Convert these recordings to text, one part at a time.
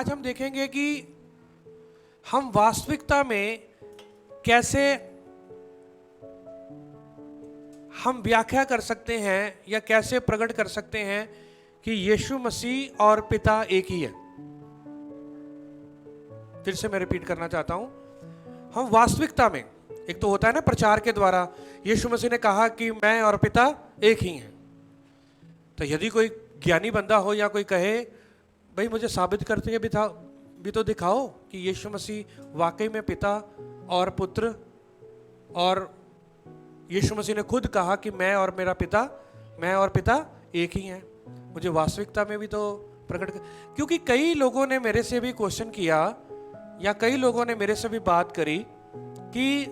आज हम देखेंगे कि हम वास्तविकता में कैसे हम व्याख्या कर सकते हैं या कैसे प्रकट कर सकते हैं कि यीशु मसीह और पिता एक ही है। फिर से मैं रिपीट करना चाहता हूं, हम वास्तविकता में, एक तो होता है ना प्रचार के द्वारा, यीशु मसीह ने कहा कि मैं और पिता एक ही हैं। तो यदि कोई ज्ञानी बंदा हो या कोई कहे भाई मुझे साबित करते भी तो दिखाओ कि यीशु मसीह वाकई में पिता और पुत्र, और यीशु मसीह ने खुद कहा कि मैं और पिता एक ही हैं, मुझे वास्तविकता में भी तो प्रकट कर। क्योंकि कई लोगों ने मेरे से भी क्वेश्चन किया या कई लोगों ने मेरे से भी बात करी कि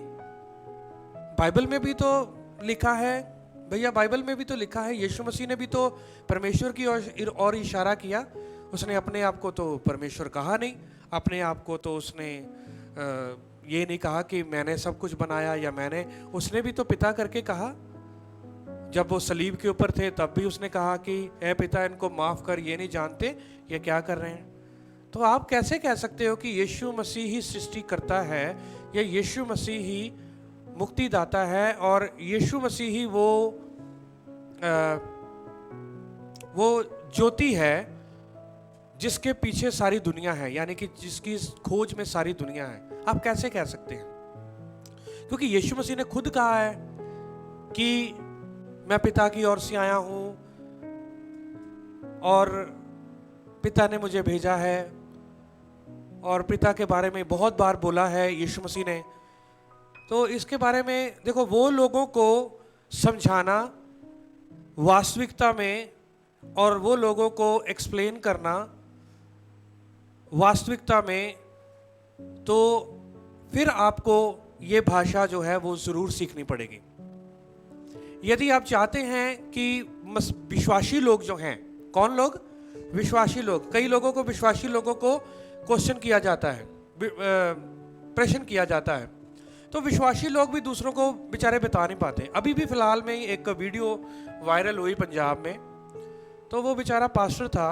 बाइबल में भी तो लिखा है, भैया बाइबल में भी तो लिखा है, यीशु मसीह ने भी तो परमेश्वर की और इशारा किया, उसने अपने आप को तो परमेश्वर कहा नहीं, अपने आप को तो उसने ये नहीं कहा कि मैंने सब कुछ बनाया या उसने भी तो पिता करके कहा। जब वो सलीब के ऊपर थे तब भी उसने कहा कि ऐ पिता इनको माफ कर, ये नहीं जानते ये क्या कर रहे हैं। तो आप कैसे कह सकते हो कि यीशु मसीह ही सृष्टि करता है या यीशु मसीह ही मुक्तिदाता है और यीशु मसीह ही वो ज्योति है जिसके पीछे सारी दुनिया है, यानी कि जिसकी खोज में सारी दुनिया है। आप कैसे कह सकते हैं? क्योंकि यीशु मसीह ने खुद कहा है कि मैं पिता की ओर से आया हूं और पिता ने मुझे भेजा है, और पिता के बारे में बहुत बार बोला है यीशु मसीह ने। तो इसके बारे में देखो, वो लोगों को समझाना वास्तविकता में और वो लोगों को एक्सप्लेन करना वास्तविकता में, तो फिर आपको ये भाषा जो है वो जरूर सीखनी पड़ेगी। यदि आप चाहते हैं कि विश्वासी लोग जो हैं, कौन लोग? विश्वासी लोग। कई लोगों को, विश्वासी लोगों को क्वेश्चन किया जाता है, प्रश्न किया जाता है, तो विश्वासी लोग भी दूसरों को बेचारे बता नहीं पाते। अभी भी फिलहाल में एक वीडियो वायरल हुई पंजाब में, तो वो बेचारा पास्टर था,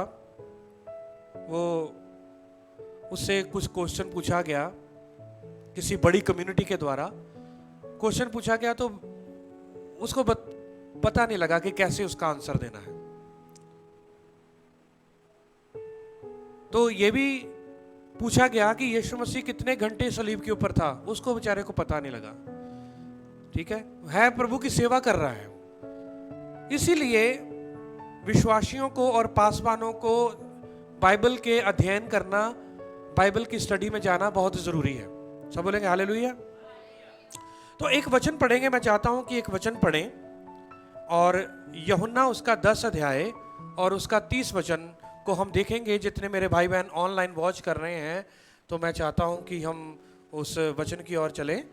वो उससे कुछ क्वेश्चन पूछा गया, किसी बड़ी कम्युनिटी के द्वारा क्वेश्चन पूछा गया, तो उसको पता नहीं लगा कि कैसे उसका आंसर देना है। तो ये भी पूछा गया कि यीशु मसीह कितने घंटे सलीब के ऊपर था, उसको बेचारे को पता नहीं लगा। ठीक है, प्रभु की सेवा कर रहा है। इसीलिए विश्वासियों को और पासवानों को बाइबल के अध्ययन करना, बाइबल की स्टडी में जाना बहुत जरूरी है। सब बोलेंगे हालेलुया। तो एक वचन पढ़ेंगे, मैं चाहता हूं कि एक वचन पढ़ें, और यूहन्ना उसका 10 अध्याय और उसका 30 वचन को हम देखेंगे। जितने मेरे भाई बहन ऑनलाइन वॉच कर रहे हैं, तो मैं चाहता हूं कि हम उस वचन की ओर चलें।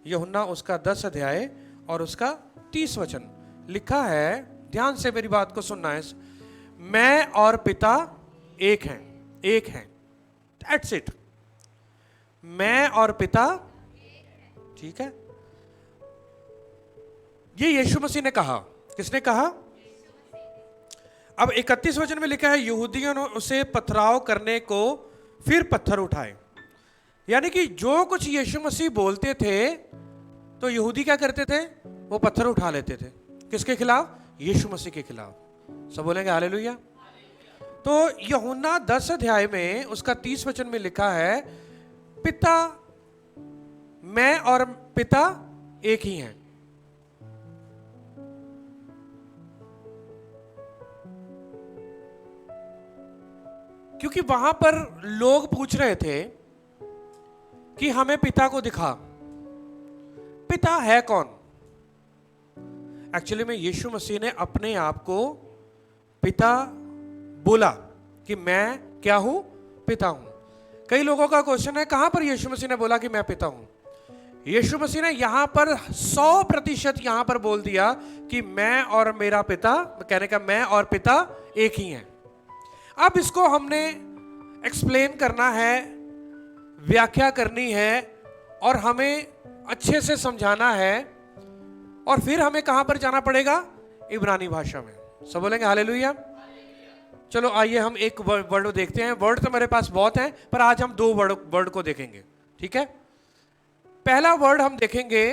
यूहन्ना उसका 10 अध्याय और उसका 30 वचन लिखा है, ध्यान से मेरी बात को सुनना है। मैं और पिता एक हैं। That's it। मैं और पिता, ठीक है, ये यीशु मसीह ने कहा। किसने कहा? अब 31 वचन में लिखा है, यहूदियों ने उसे पथराव करने को फिर पत्थर उठाए। यानी कि जो कुछ यीशु मसीह बोलते थे तो यहूदी क्या करते थे? वो पत्थर उठा लेते थे। किसके खिलाफ? यीशु मसीह के खिलाफ। सब बोलेंगे हालेलुया। तो यूहन्ना 10 अध्याय में उसका 30 वचन में लिखा है, पिता, मैं और पिता एक ही हैं। क्योंकि वहां पर लोग पूछ रहे थे कि हमें पिता को दिखा, पिता है कौन? एक्चुअली में यीशु मसीह ने अपने आप को पिता बोला कि मैं क्या हूं? पिता हूं। कई लोगों का क्वेश्चन है, कहां पर यीशु मसीह ने बोला कि मैं पिता हूं? यीशु मसीह ने यहां पर 100% यहां पर बोल दिया कि मैं और मेरा पिता, कहने का मैं और पिता एक ही हैं। अब इसको हमने एक्सप्लेन करना है, व्याख्या करनी है, और हमें अच्छे से समझाना है, और फिर हमें कहां पर जाना पड़ेगा? इब्रानी भाषा में। सब बोलेंगे हालेलुया। चलो आइए हम एक वर्ड देखते हैं। वर्ड तो मेरे पास बहुत हैं, पर आज हम 2 वर्ड को देखेंगे, ठीक है। पहला वर्ड हम देखेंगे,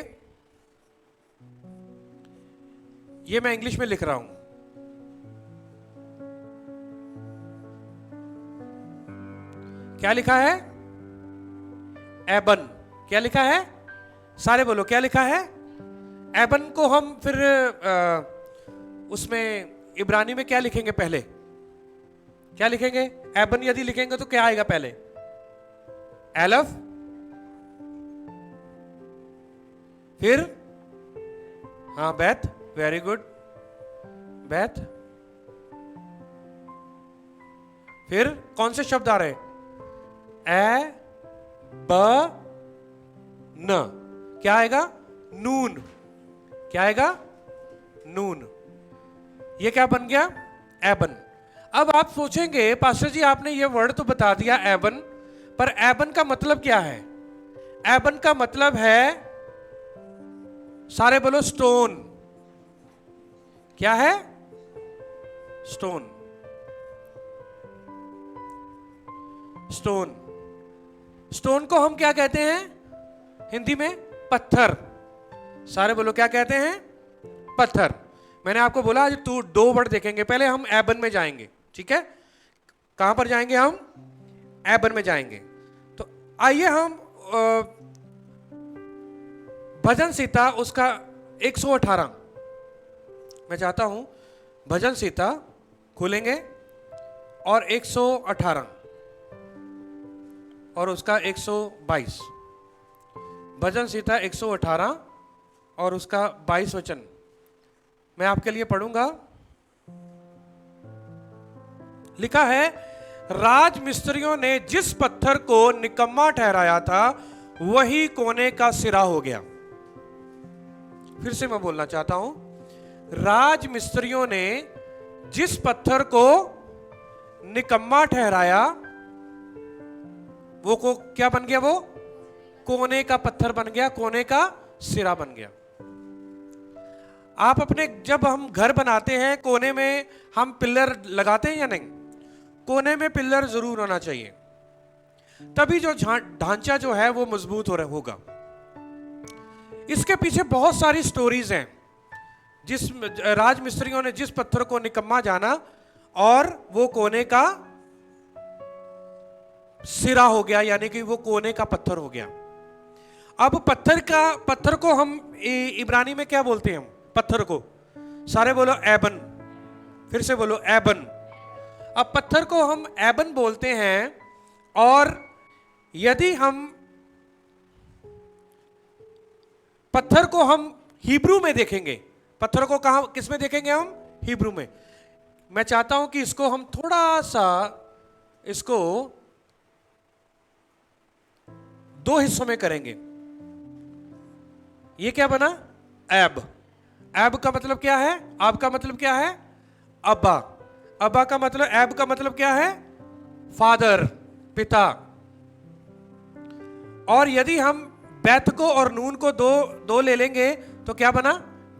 ये मैं इंग्लिश में लिख रहा हूं। क्या लिखा है? एबन। क्या लिखा है? सारे बोलो, क्या लिखा है? एबन को हम फिर उसमें इब्रानी में क्या लिखेंगे? पहले क्या लिखेंगे? एबन यदि लिखेंगे तो क्या आएगा पहले? एलफ, फिर हाँ बैथ, वेरी गुड, बैथ। फिर कौन से शब्द आ रहे? ए ब न। क्या आएगा? नून। क्या आएगा? नून। ये क्या बन गया? एबन। अब आप सोचेंगे पास्टर जी आपने ये वर्ड तो बता दिया एबन, पर एबन का मतलब क्या है? एबन का मतलब है, सारे बोलो, स्टोन। क्या है? स्टोन। स्टोन। स्टोन को हम क्या कहते हैं हिंदी में? पत्थर। सारे बोलो, क्या कहते हैं? पत्थर। मैंने आपको बोला आज 2 वर्ड देखेंगे। पहले हम एबन में जाएंगे, ठीक है। कहां पर जाएंगे हम? एबन में जाएंगे। तो आइए हम भजन सीता उसका 118, मैं चाहता हूं भजन सीता खोलेंगे और 118 और उसका 122। भजन सीता 118 और उसका 22 वचन मैं आपके लिए पढ़ूंगा। लिखा है, राज मिस्त्रियों ने जिस पत्थर को निकम्मा ठहराया था वही कोने का सिरा हो गया। फिर से मैं बोलना चाहता हूं, राज मिस्त्रियों ने जिस पत्थर को निकम्मा ठहराया वो को क्या बन गया? वो कोने का पत्थर बन गया, कोने का सिरा बन गया। आप अपने जब हम घर बनाते हैं कोने में हम पिलर लगाते हैं या नहीं? कोने में पिलर जरूर होना चाहिए, तभी जो ढांचा जो है वो मजबूत होगा। इसके पीछे बहुत सारी स्टोरीज हैं। जिस राज मिस्त्रियों ने जिस पत्थर को निकम्मा जाना और वो कोने का सिरा हो गया, यानी कि वो कोने का पत्थर हो गया। अब पत्थर को हम इब्रानी में क्या बोलते हैं? हम पत्थर को, सारे बोलो, एबन। फिर से बोलो, एबन। अब पत्थर को हम एबन बोलते हैं, और यदि हम पत्थर को हम हिब्रू में देखेंगे, पत्थर को कहां किस में देखेंगे हम? हिब्रू में। मैं चाहता हूं कि इसको हम थोड़ा सा इसको 2 हिस्सों में करेंगे। ये क्या बना? एब। एब का मतलब क्या है? अब का मतलब क्या है? अब्बा। अब्बा का मतलब, एब का मतलब क्या है? फादर, पिता। और यदि हम बैत को और नून को दो ले लेंगे तो क्या बना?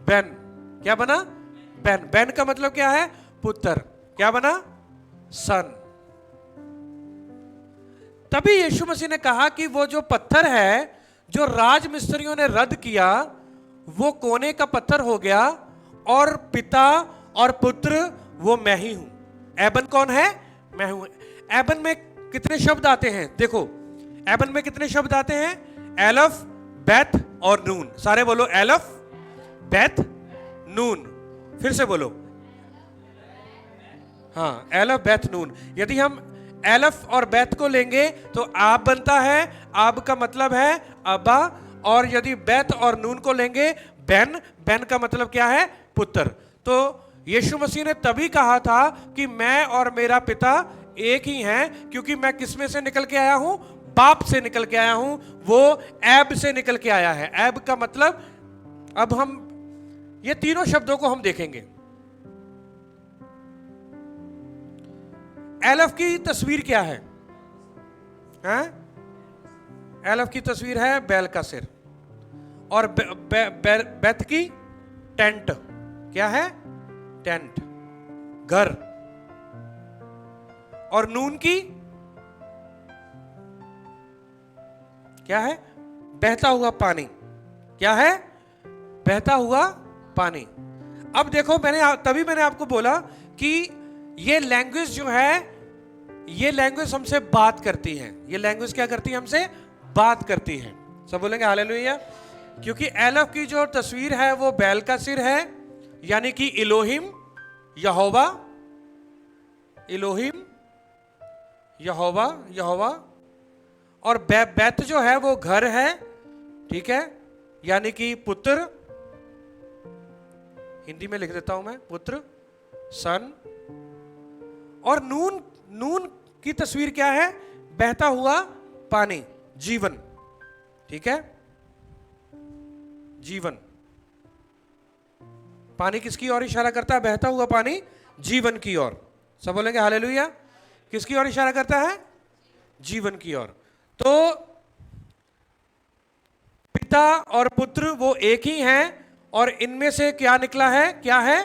बैन। क्या बना? बैन। बैन का मतलब क्या है? पुत्र। क्या बना? सन। तभी यीशु मसीह ने कहा कि वो जो पत्थर है जो राज मिस्त्रियों ने रद्द किया वो कोने का पत्थर हो गया, और पिता और पुत्र वो मैं ही हूं। एबन कौन है? मैं हूं। एबन में कितने शब्द आते हैं? देखो, एबन में कितने शब्द आते हैं? एलफ, बैथ और नून। सारे बोलो, एलफ, बैथ, नून। फिर से बोलो, हाँ, एलफ, बैथ, नून। यदि हम एलफ और बैथ को लेंगे तो आप बनता है, आप का मतलब है अब्बा। और यदि बैथ और नून को लेंगे, बैन। बैन का मतलब क्या है? पुत्र। तो यीशु मसीह ने तभी कहा था कि मैं और मेरा पिता एक ही हैं, क्योंकि मैं किस में से निकल के आया हूं? बाप से निकल के आया हूं। वो एब से निकल के आया है। एब का मतलब, अब हम ये तीनों शब्दों को हम देखेंगे। एलफ की तस्वीर क्या है? हैं? एलफ की तस्वीर है बैल का सिर, और बैथ की टेंट। क्या है? टेंट, घर। और नून की क्या है? बहता हुआ पानी। क्या है? बहता हुआ पानी। अब देखो, तभी मैंने आपको बोला कि ये लैंग्वेज जो है, ये लैंग्वेज हमसे बात करती है। ये लैंग्वेज क्या करती है? हमसे बात करती है। सब बोलेंगे हालेलुया। क्योंकि एलफ की जो तस्वीर है वो बैल का सिर है, यानी कि इलोहिम, यहोवा, इलोहिम, यहोवा, यहोवा। और बैत जो है वो घर है, ठीक है, यानी कि पुत्र। हिंदी में लिख देता हूं मैं, पुत्र, सन। और नून, नून की तस्वीर क्या है? बहता हुआ पानी, जीवन। ठीक है, जीवन। पानी किसकी ओर इशारा करता है? बहता हुआ पानी जीवन की ओर। सब बोलेंगे हालेलुया। किसकी ओर इशारा करता है? जीवन की ओर। तो पिता और पुत्र वो एक ही हैं, और इनमें से क्या निकला है? क्या है?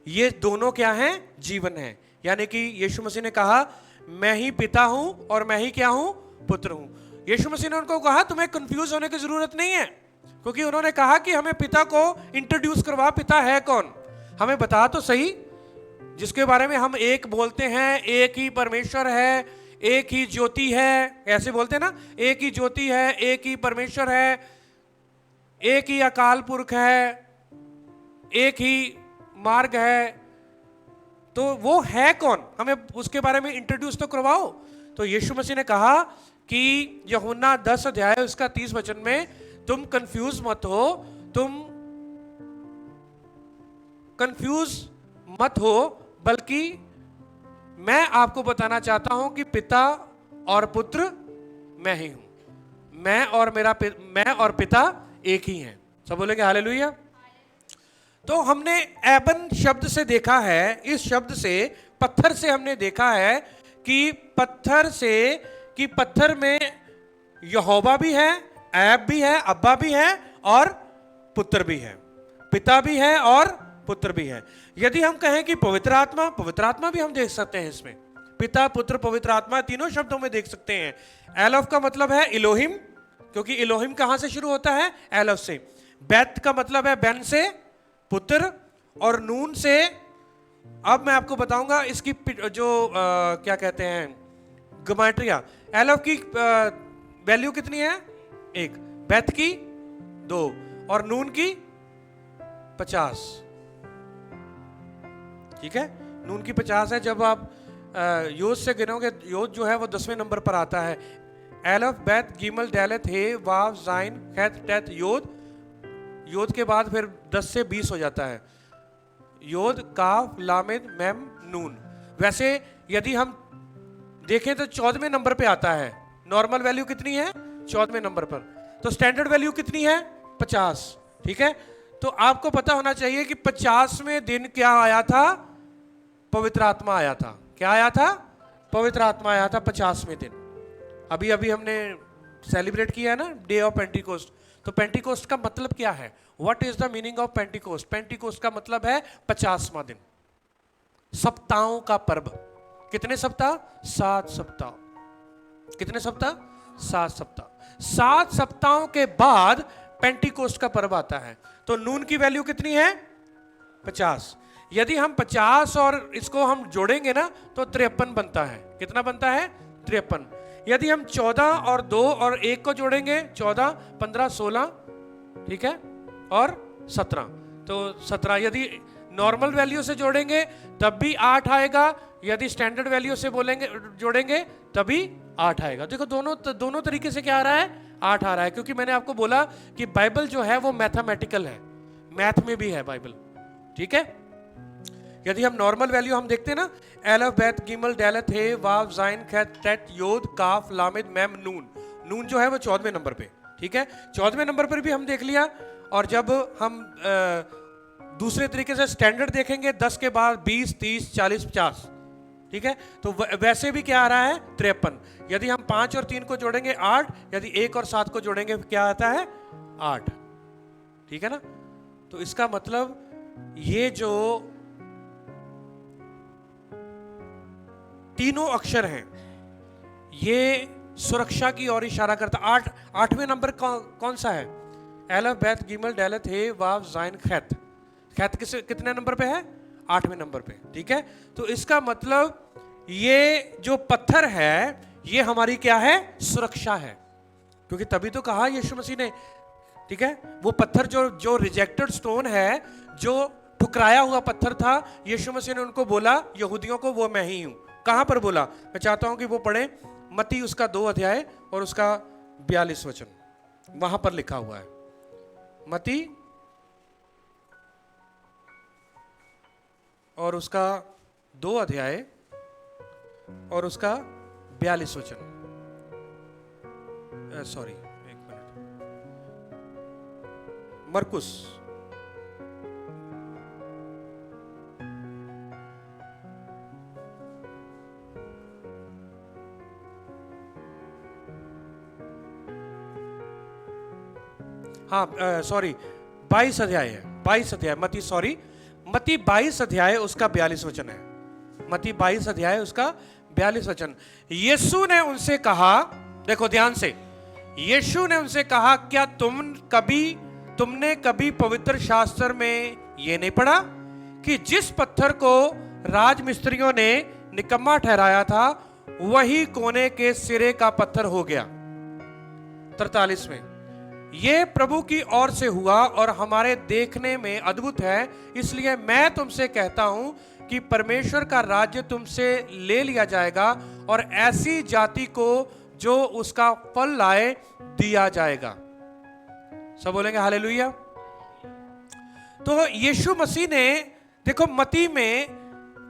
ये दोनों क्या हैं? जीवन है। यानी कि यीशु मसीह ने कहा, मैं ही पिता हूं और मैं ही क्या हूं? पुत्र हूं। यीशु मसीह ने उनको कहा, तुम्हें कंफ्यूज होने की जरूरत नहीं है, क्योंकि उन्होंने कहा कि हमें पिता को इंट्रोड्यूस करवा, पिता है कौन, हमें बता तो सही, जिसके बारे में हम एक बोलते हैं, एक ही परमेश्वर है, एक ही ज्योति है, ऐसे बोलते हैं ना, एक ही ज्योति है, एक ही परमेश्वर है, एक ही अकाल पुरख है, एक ही मार्ग है। तो वो है कौन, हमें उसके बारे में इंट्रोड्यूस तो करवाओ। तो यीशु मसीह ने कहा कि यूहन्ना 10 अध्याय उसका 30 वचन में, तुम कंफ्यूज मत हो, तुम कंफ्यूज मत हो, बल्कि मैं आपको बताना चाहता हूं कि पिता और पुत्र मैं ही हूं। मैं और पिता एक ही हैं। सब बोलेंगे हालेलुया। तो हमने एबन शब्द से देखा है, इस शब्द से, पत्थर से हमने देखा है कि पत्थर में यहोवा भी है, ऐब भी है, अब्बा भी है और पुत्र भी है, पिता भी है और पुत्र भी है। यदि हम कहें कि पवित्र आत्मा भी हम देख सकते हैं इसमें, पिता, पुत्र, पवित्र आत्मा तीनों शब्दों में देख सकते हैं। एलोफ का मतलब है इलोहिम, क्योंकि इलोहिम कहां से शुरू होता है? एलोफ से। बैत का मतलब है बेन से, पुत्र, और नून से। अब मैं आपको बताऊंगा इसकी जो क्या कहते हैं, गमाट्रिया। एलोफ की वैल्यू कितनी है? 1, बैत की 2 और नून की 50। ठीक है, नून की 50 है। जब आप योद से गिनोगे, योद जो है वो 10वें नंबर पर आता है। एलफ, बैत, गिमल, डेलत, हे, वाव, जाइन, खैत, टैत, योद। योद के बाद फिर 10 से 20 हो जाता है। योद, काफ, लामिद, मेम, नून। वैसे यदि हम देखें तो 14वें नंबर पे आता है। नॉर्मल वैल्यू कितनी है? 14वें नंबर पर। तो स्टैंडर्ड वैल्यू कितनी है? 50। ठीक है, तो आपको पता होना चाहिए कि 50वें दिन क्या आया था? पवित्र आत्मा आया था। क्या आया था? पवित्र आत्मा आया था 50वें दिन। अभी अभी हमने सेलिब्रेट किया है ना, डे ऑफ पेंटिकोस्ट। तो पेंटिकोस्ट का मतलब क्या है? What is the meaning of Pentecost? Pentecost का मतलब है 50वां दिन, सप्ताहों का पर्व। कितने सप्ताह? 7 सप्ताह। कितने सप्ताह? 7 सप्ताह। 7 सप्ताहों के बाद पेंटिकोस्ट का पर्व आता है। तो नून की वैल्यू कितनी है? 50। यदि हम 50 और इसको हम जोड़ेंगे ना तो 53 बनता है। कितना बनता है? 53। यदि हम 14 और 2 और 1 को जोड़ेंगे, 14, 15, 16, ठीक है, और 17, तो 17। यदि नॉर्मल वैल्यू से जोड़ेंगे तब भी 8 आएगा, यदि स्टैंडर्ड वैल्यू से जोड़ेंगे तभी 8 आएगा। देखो दोनों तरीके से क्या आ रहा है? 8 आ रहा है, क्योंकि मैंने आपको बोला कि बाइबल जो है वो मैथमेटिकल है, मैथ में भी है बाइबल। ठीक है, यदि हम नॉर्मल वैल्यू हम देखते हैं ना, एलफ, बैत, गिमल, डेलत, हे, वाव, जाइन, खैत, टैट, योद, काफ, लामिद, मेम, नून। नून जो है वो 14वें नंबर पे। ठीक है, 14वें नंबर पर भी हम देख लिया। और जब हम दूसरे तरीके से स्टैंडर्ड देखेंगे, 10 के बाद 20, 30, 40, 50। ठीक है, तो वैसे भी क्या आ रहा है? 53। यदि हम 5 और 3 को जोड़ेंगे 8, यदि 1 और 7 को जोड़ेंगे क्या आता है? 8। ठीक है ना, तो इसका मतलब ये जो तीनों अक्षर हैं, ये सुरक्षा की ओर इशारा करता। आठवें नंबर कौन सा है? एलफ बैत गिमल डेलत हे वाव जाइन खैत। खैत कितने नंबर पे है? 8वें नंबर पे। ठीक है, तो इसका मतलब ये जो पत्थर है ये हमारी क्या है? सुरक्षा है। क्योंकि तभी तो कहा यीशु मसीह ने, ठीक है, वो पत्थर जो रिजेक्टेड स्टोन है, जो ठुकराया हुआ पत्थर था, यीशु मसीह ने उनको बोला, यहूदियों को, वो मैं ही हूं। कहां पर बोला? मैं चाहता हूं कि वो पढ़े मत्ती उसका 2 अध्याय और उसका 42 वचन, वहां पर लिखा हुआ है। मत्ती और उसका 2 अध्याय और उसका 42 वचन। सॉरी, एक मिनट, मरकुस हाँ सॉरी 22 अध्याय है, 22 अध्याय मत्ती, सॉरी मत्ती 22 अध्याय उसका 42 वचन है। मत्ती 22 अध्याय उसका 42 वचन। यीशु ने उनसे कहा, देखो ध्यान से, यीशु ने उनसे कहा, क्या तुमने कभी पवित्र शास्त्र में ये नहीं पढ़ा कि जिस पत्थर को राजमिस्त्रियों ने निकम्मा ठहराया था वही कोने के सिरे का पत्थर हो गया। 43 में, ये प्रभु की ओर से हुआ और हमारे देखने में अद्भुत है, इसलिए मैं तुमसे कहता हूं कि परमेश्वर का राज्य तुमसे ले लिया जाएगा और ऐसी जाति को जो उसका फल लाए दिया जाएगा। सब बोलेंगे हालेलुया। तो यीशु मसीह ने देखो मत्ती में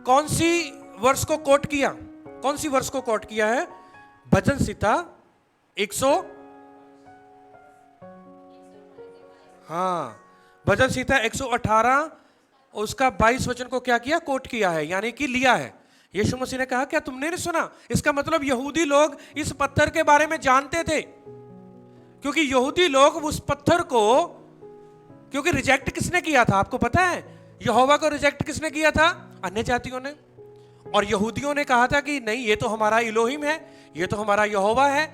कौन सी वर्ष को कोट किया? कौन सी वर्ष को कोट किया है? भजन संहिता 100, हाँ, भजन संहिता 118 उसका 22 वचन को क्या किया? कोट किया है, यानी कि लिया है। यीशु मसीह ने कहा, क्या तुमने नहीं सुना? इसका मतलब यहूदी लोग इस पत्थर के बारे में जानते थे, क्योंकि यहूदी लोग उस पत्थर को, क्योंकि रिजेक्ट किसने किया था आपको पता है? यहोवा को रिजेक्ट किसने किया था? अन्य जातियों ने। और यहूदियों ने कहा था कि नहीं, ये तो हमारा इलोहिम है, ये तो हमारा यहोवा है।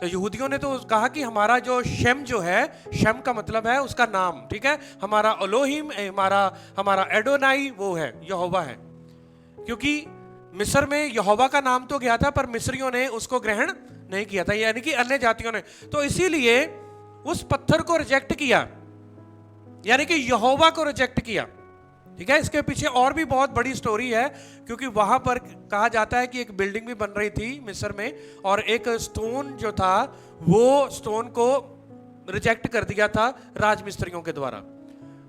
तो यहूदियों ने तो कहा कि हमारा जो शेम जो है, शेम का मतलब है उसका नाम, ठीक है, हमारा एलोहिम, हमारा एडोनाई वो है, यहोवा है। क्योंकि मिस्र में यहोवा का नाम तो गया था पर मिस्रियों ने उसको ग्रहण नहीं किया था, यानी कि अन्य जातियों ने। तो इसीलिए उस पत्थर को रिजेक्ट किया, यानी कि यहोवा को रिजेक्ट किया। ठीक है, इसके पीछे और भी बहुत बड़ी स्टोरी है, क्योंकि वहां पर कहा जाता है कि एक बिल्डिंग भी बन रही थी मिस्र में, और एक स्टोन जो था वो स्टोन को रिजेक्ट कर दिया था राजमिस्त्रियों के द्वारा,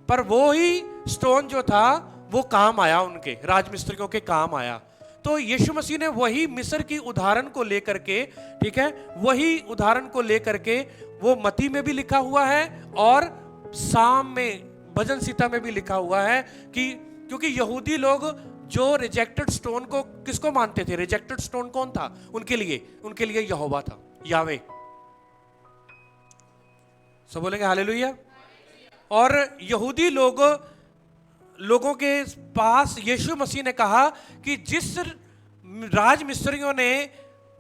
पर वो ही स्टोन जो था वो काम आया, उनके राजमिस्त्रियों के काम आया। तो यीशु मसीह ने वही मिस्र की उदाहरण को लेकर के, ठीक है, वही उदाहरण को लेकर के वो मत्ती में भी लिखा हुआ है और साम में भजन संहिता में भी लिखा हुआ है कि क्योंकि यहूदी लोग जो रिजेक्टेड स्टोन को किसको मानते थे? रिजेक्टेड स्टोन कौन था उनके लिए यहोवा था, यावे। सब बोलेंगे हालेलुया। और यहूदी लोगों के पास यीशु मसीह ने कहा कि जिस राजमिस्त्रियों ने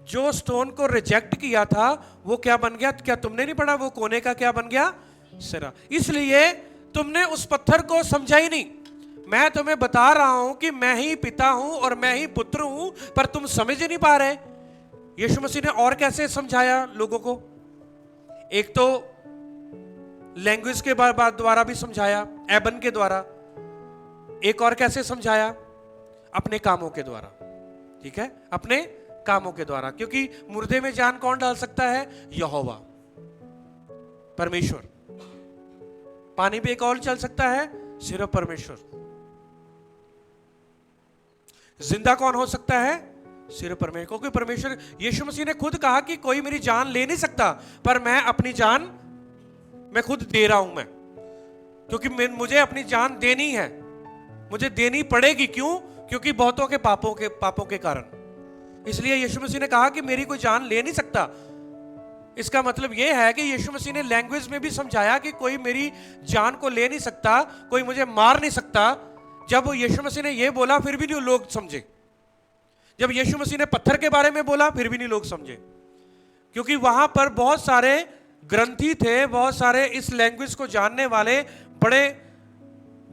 जो स्टोन को रिजेक्ट किया था वो क्या बन गया? क्या तुमने नहीं पढ़ा? वो कोने का क्या बन गया? सिरा। इसलिए तुमने उस पत्थर को समझा ही नहीं। मैं तुम्हें बता रहा हूं कि मैं ही पिता हूं और मैं ही पुत्र हूं, पर तुम समझ नहीं पा रहे। यीशु मसीह ने और कैसे समझाया लोगों को? एक तो लैंग्वेज के द्वारा भी समझाया, एबन के द्वारा। एक और कैसे समझाया? अपने कामों के द्वारा। ठीक है, अपने कामों के द्वारा, क्योंकि मुर्दे में जान कौन डाल सकता है? यहोवा, परमेश्वर। पानी पे कौन चल सकता है? सिर्फ परमेश्वर। जिंदा कौन हो सकता है? सिर्फ परमेश्वर, क्योंकि परमेश्वर, यीशु मसीह ने खुद कहा कि कोई मेरी जान ले नहीं सकता, पर मैं अपनी जान मैं खुद दे रहा हूं, क्योंकि मुझे अपनी जान देनी है, मुझे देनी पड़ेगी। क्यों? क्योंकि बहुतों के पापों के कारण। इसलिए यीशु मसीह ने कहा कि मेरी कोई जान ले नहीं सकता। इसका मतलब यह है कि यीशु मसीह ने लैंग्वेज में भी समझाया कि कोई मेरी जान को ले नहीं सकता, कोई मुझे मार नहीं सकता। जब यीशु मसीह ने यह बोला फिर भी नहीं लोग समझे। जब यीशु मसीह ने पत्थर के बारे में बोला फिर भी नहीं लोग समझे, क्योंकि वहां पर बहुत सारे ग्रंथी थे, बहुत सारे इस लैंग्वेज को जानने वाले बड़े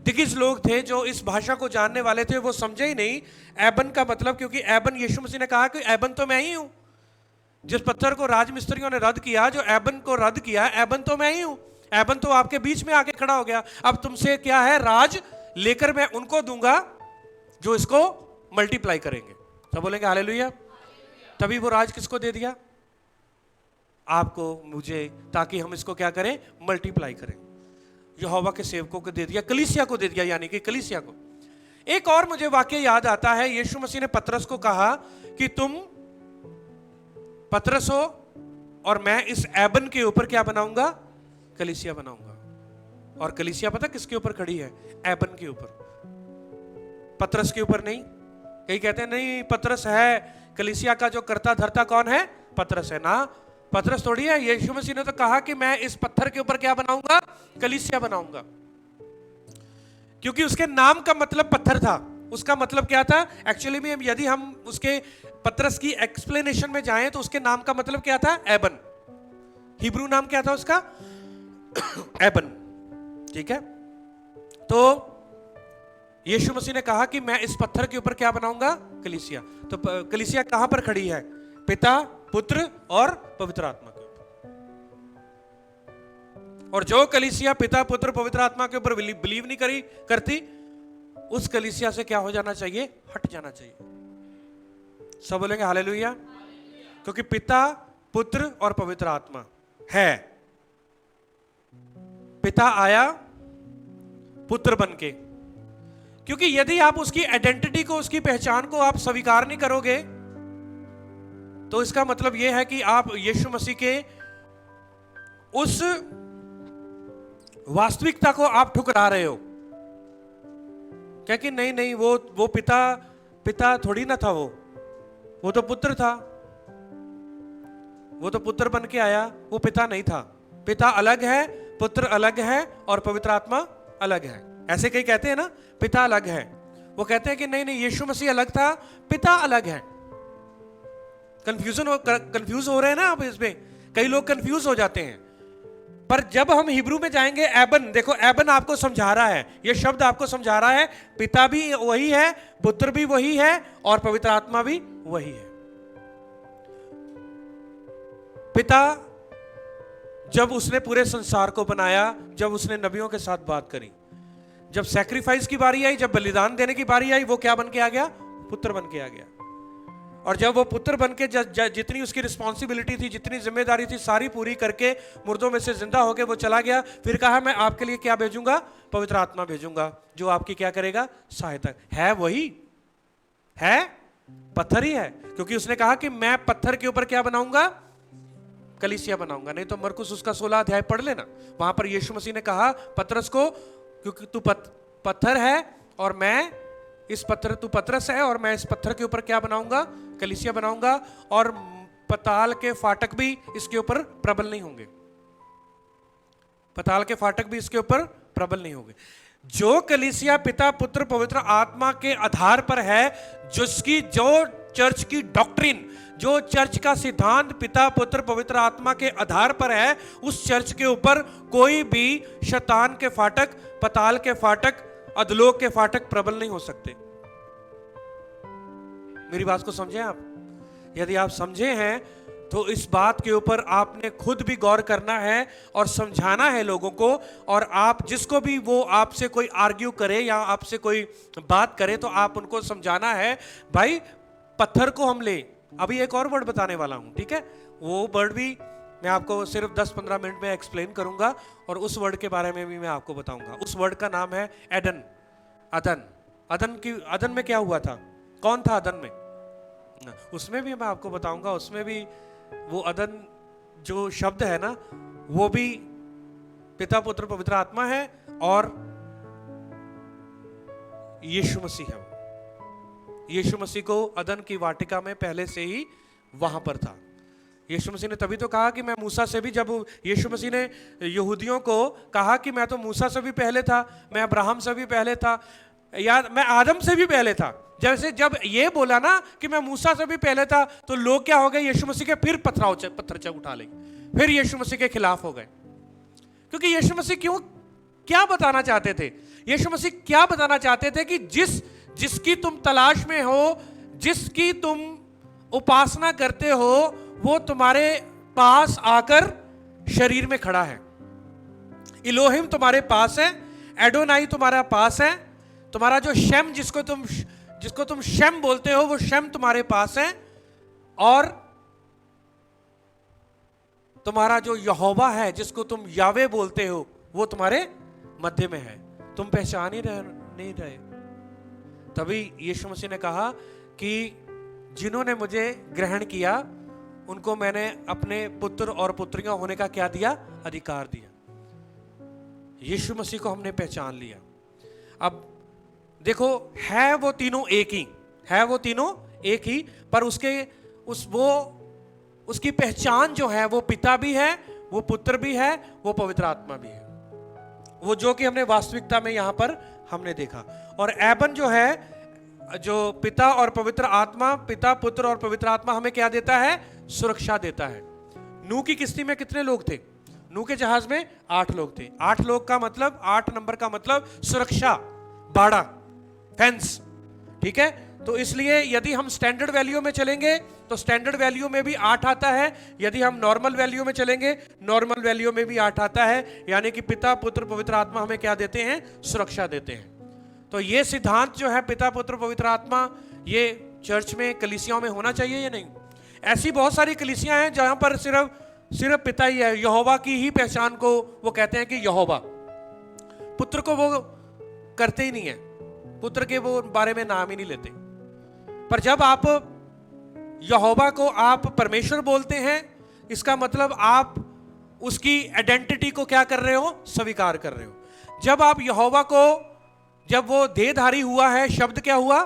दिग्गज लोग थे जो इस भाषा को जानने वाले थे, वो समझे ही नहीं एबन का मतलब, क्योंकि एबन, यीशु मसीह ने कहा कि एबन तो मैं ही हूं। जिस पत्थर को राजमिस्त्रियों ने रद्द किया, जो एबन को रद्द किया, एबन तो मैं ही हूं। एबन तो आपके बीच में आके खड़ा हो गया। अब तुमसे क्या है, राज लेकर मैं उनको दूंगा जो इसको मल्टीप्लाई करेंगे। सब बोलेंगे हालेलुया। तभी वो राज किसको दे दिया? आपको, मुझे, ताकि हम इसको क्या करें, मल्टीप्लाई करें। यहोवा के सेवकों को दे दिया, कलीसिया को दे दिया, यानी कि कलीसिया को। एक और मुझे वाक्य याद आता है, यीशु मसीह ने पतरस को कहा कि तुम पतरस हो और मैं इस एबन के ऊपर क्या बनाऊंगा, कलीसिया बनाऊंगा। और कलीसिया पता किसके ऊपर खड़ी है? एबन के ऊपर, पतरस के ऊपर नहीं। कई कहते हैं नहीं पतरस है, कलीसिया का जो करता धरता कौन है? पतरस है ना। पतरस थोड़ी है। यीशु मसीह ने तो कहा कि मैं इस पत्थर के ऊपर क्या बनाऊंगा, कलीसिया बनाऊंगा, क्योंकि उसके नाम का मतलब पत्थर था। उसका मतलब क्या था एक्चुअली में? यदि हम उसके पतरस की एक्सप्लेनेशन में जाएं तो उसके नाम का मतलब क्या था? एबन। हिब्रू नाम क्या था उसका? एबन। ठीक है। तो यीशु मसीह ने कहा कि मैं इस पत्थर के ऊपर क्या बनाऊंगा, कलीसिया। तो कलीसिया कहां पर खड़ी है? पिता, पुत्र और पवित्र आत्मा के ऊपर। और जो कलीसिया पिता, पुत्र, पवित्र आत्मा के ऊपर बिलीव नहीं करती, उस कलीसिया से क्या हो जाना चाहिए? हट जाना चाहिए। सब बोलेंगे हालेलुया। क्योंकि पिता, पुत्र और पवित्र आत्मा है। पिता आया पुत्र बनके, क्योंकि यदि आप उसकी आइडेंटिटी को, उसकी पहचान को आप स्वीकार नहीं करोगे तो इसका मतलब यह है कि आप यीशु मसीह के उस वास्तविकता को आप ठुकरा रहे हो। क्या कि नहीं नहीं, वो पिता थोड़ी ना था, वो तो पुत्र था। वो तो पुत्र बन के आया, वो पिता नहीं था। पिता अलग है, पुत्र अलग है और पवित्र आत्मा अलग है। ऐसे कई कहते हैं ना पिता अलग है। वो कहते हैं कि नहीं नहीं, यीशु मसीह अलग था, पिता अलग है। कंफ्यूज हो रहे हैं ना आप इसमें, कई लोग कंफ्यूज हो जाते हैं। पर जब हम हिब्रू में जाएंगे, एबन, देखो एबन आपको समझा रहा है, ये शब्द आपको समझा रहा है पिता भी वही है, पुत्र भी वही है और पवित्र आत्मा भी वही है। पिता जब उसने पूरे संसार को बनाया, जब उसने नबियों के साथ बात करी, जब सैक्रिफाइस की बारी आई, जब बलिदान देने की बारी आई, वो क्या बन के आ गया? पुत्र बन के आ गया। और जब वो पुत्र बन के जितनी उसकी रिस्पॉन्सिबिलिटी थी, जितनी जिम्मेदारी थी, सारी पूरी करके मुर्दों में से जिंदा होके वो चला गया। फिर कहा मैं आपके लिए क्या भेजूंगा? पवित्र आत्मा भेजूंगा, जो आपकी क्या करेगा? सहायता। है वही है, पत्थर ही है, क्योंकि उसने कहा कि मैं पत्थर के ऊपर क्या बनाऊंगा? कलीसिया बनाऊंगा। नहीं तो मरकुस उसका 16 अध्याय पढ़ लेना, वहां पर यीशु मसीह ने कहा पतरस को, क्योंकि तू पत्थर है और मैं इस पत्थर, तू पतरस है और मैं इस पत्थर के ऊपर क्या बनाऊंगा? कलीसिया बनाऊंगा। और पताल के फाटक भी इसके ऊपर प्रबल नहीं होंगे। पताल के फाटक भी इसके ऊपर प्रबल नहीं होंगे। जो कलीसिया पिता, पुत्र, पवित्र आत्मा के आधार पर है, जो चर्च की डॉक्ट्रिन, जो चर्च का सिद्धांत पिता, पुत्र, पवित्र आत्मा के आधार पर है, उस चर्च के ऊपर कोई भी शैतान के फाटक, पताल के फाटक, अधलोक के फाटक प्रबल नहीं हो सकते। मेरी बात को समझे आप? यदि आप समझे हैं तो इस बात के ऊपर आपने खुद भी गौर करना है और समझाना है लोगों को। और आप जिसको भी वो आपसे कोई आर्ग्यू करे या आपसे कोई बात करे तो आप उनको समझाना है, भाई पत्थर को हम ले। अभी एक और वर्ड बताने वाला हूं, ठीक है? वो वर्ड भी मैं आपको सिर्फ 10-15 मिनट में एक्सप्लेन करूंगा और उस वर्ड के बारे में भी मैं आपको बताऊंगा। उस वर्ड का नाम है एडन, अदन। अदन में क्या हुआ था? कौन था अदन में? उसमें भी मैं आपको बताऊंगा। उसमें भी वो अदन जो शब्द है ना, वो भी पिता, पुत्र, पवित्र आत्मा है और यीशु मसीह है। यीशु मसीह को अदन की वाटिका में पहले से ही वहां पर था। यीशु मसीह ने तभी तो कहा कि मैं मूसा से भी, जब यीशु मसीह ने यहूदियों को कहा कि मैं तो मूसा से भी पहले था, मैं अब्राहम से भी पहले था, याद, मैं आदम से भी पहले था। जैसे जब ये बोला ना कि मैं मूसा से भी पहले था, तो लोग क्या हो गए, यीशु मसीह के फिर पत्थर उठा लेंगे, फिर यीशु मसीह के खिलाफ हो गए। क्योंकि यीशु मसीह क्या बताना चाहते थे? यीशु मसीह क्या बताना चाहते थे कि जिसकी तुम तलाश में हो, जिसकी तुम उपासना करते हो, वो तुम्हारे पास आकर शरीर में खड़ा है। इलोहिम तुम्हारे पास है, एडोनाई तुम्हारा पास है, तुम्हारा जो शेम जिसको तुम शेम बोलते हो, वो शेम तुम्हारे पास है, और तुम्हारा जो यहोवा है जिसको तुम यावे बोलते हो, वो तुम्हारे मध्य में है। तुम पहचान ही नहीं रहे। तभी यीशु मसीह ने कहा कि जिन्होंने मुझे ग्रहण किया उनको मैंने अपने पुत्र और पुत्रियां होने का क्या दिया? अधिकार दिया। यीशु मसीह को हमने पहचान लिया। अब देखो, है वो तीनों एक ही, है वो तीनों एक ही, पर उसकी पहचान जो है वो पिता भी है, वो पुत्र भी है, वो पवित्र आत्मा भी है, वो जो कि हमने वास्तविकता में यहां पर हमने देखा। और एबन जो है, जो पिता और पवित्र आत्मा, पिता पुत्र और पवित्र आत्मा हमें क्या देता है? सुरक्षा देता है। नूह की किश्ती में कितने लोग थे? नूह के जहाज में 8 लोग थे। 8 लोग का मतलब, 8 नंबर का मतलब सुरक्षा, बाड़ा, फेंस, ठीक है। तो इसलिए यदि हम स्टैंडर्ड वैल्यू में चलेंगे तो स्टैंडर्ड वैल्यू में भी 8 आता है, यदि हम नॉर्मल वैल्यू में चलेंगे नॉर्मल वैल्यू में भी 8 आता है। यानी कि पिता पुत्र पवित्र आत्मा हमें क्या देते हैं? सुरक्षा देते हैं। तो ये सिद्धांत जो है पिता पुत्र पवित्र आत्मा, ये चर्च में, कलीसियाओं में होना चाहिए या नहीं? ऐसी बहुत सारी कलीसियां हैं जहां पर सिर्फ पिता ही है, यहोवा की ही पहचान को वो कहते हैं कि यहोवा, पुत्र को वो करते ही नहीं है, पुत्र के वो बारे में नाम ही नहीं लेते। पर जब आप यहोवा को आप परमेश्वर बोलते हैं, इसका मतलब आप उसकी आइडेंटिटी को क्या कर रहे हो? स्वीकार कर रहे हो। जब आप यहोवा को, जब वो देहधारी हुआ है, शब्द क्या हुआ?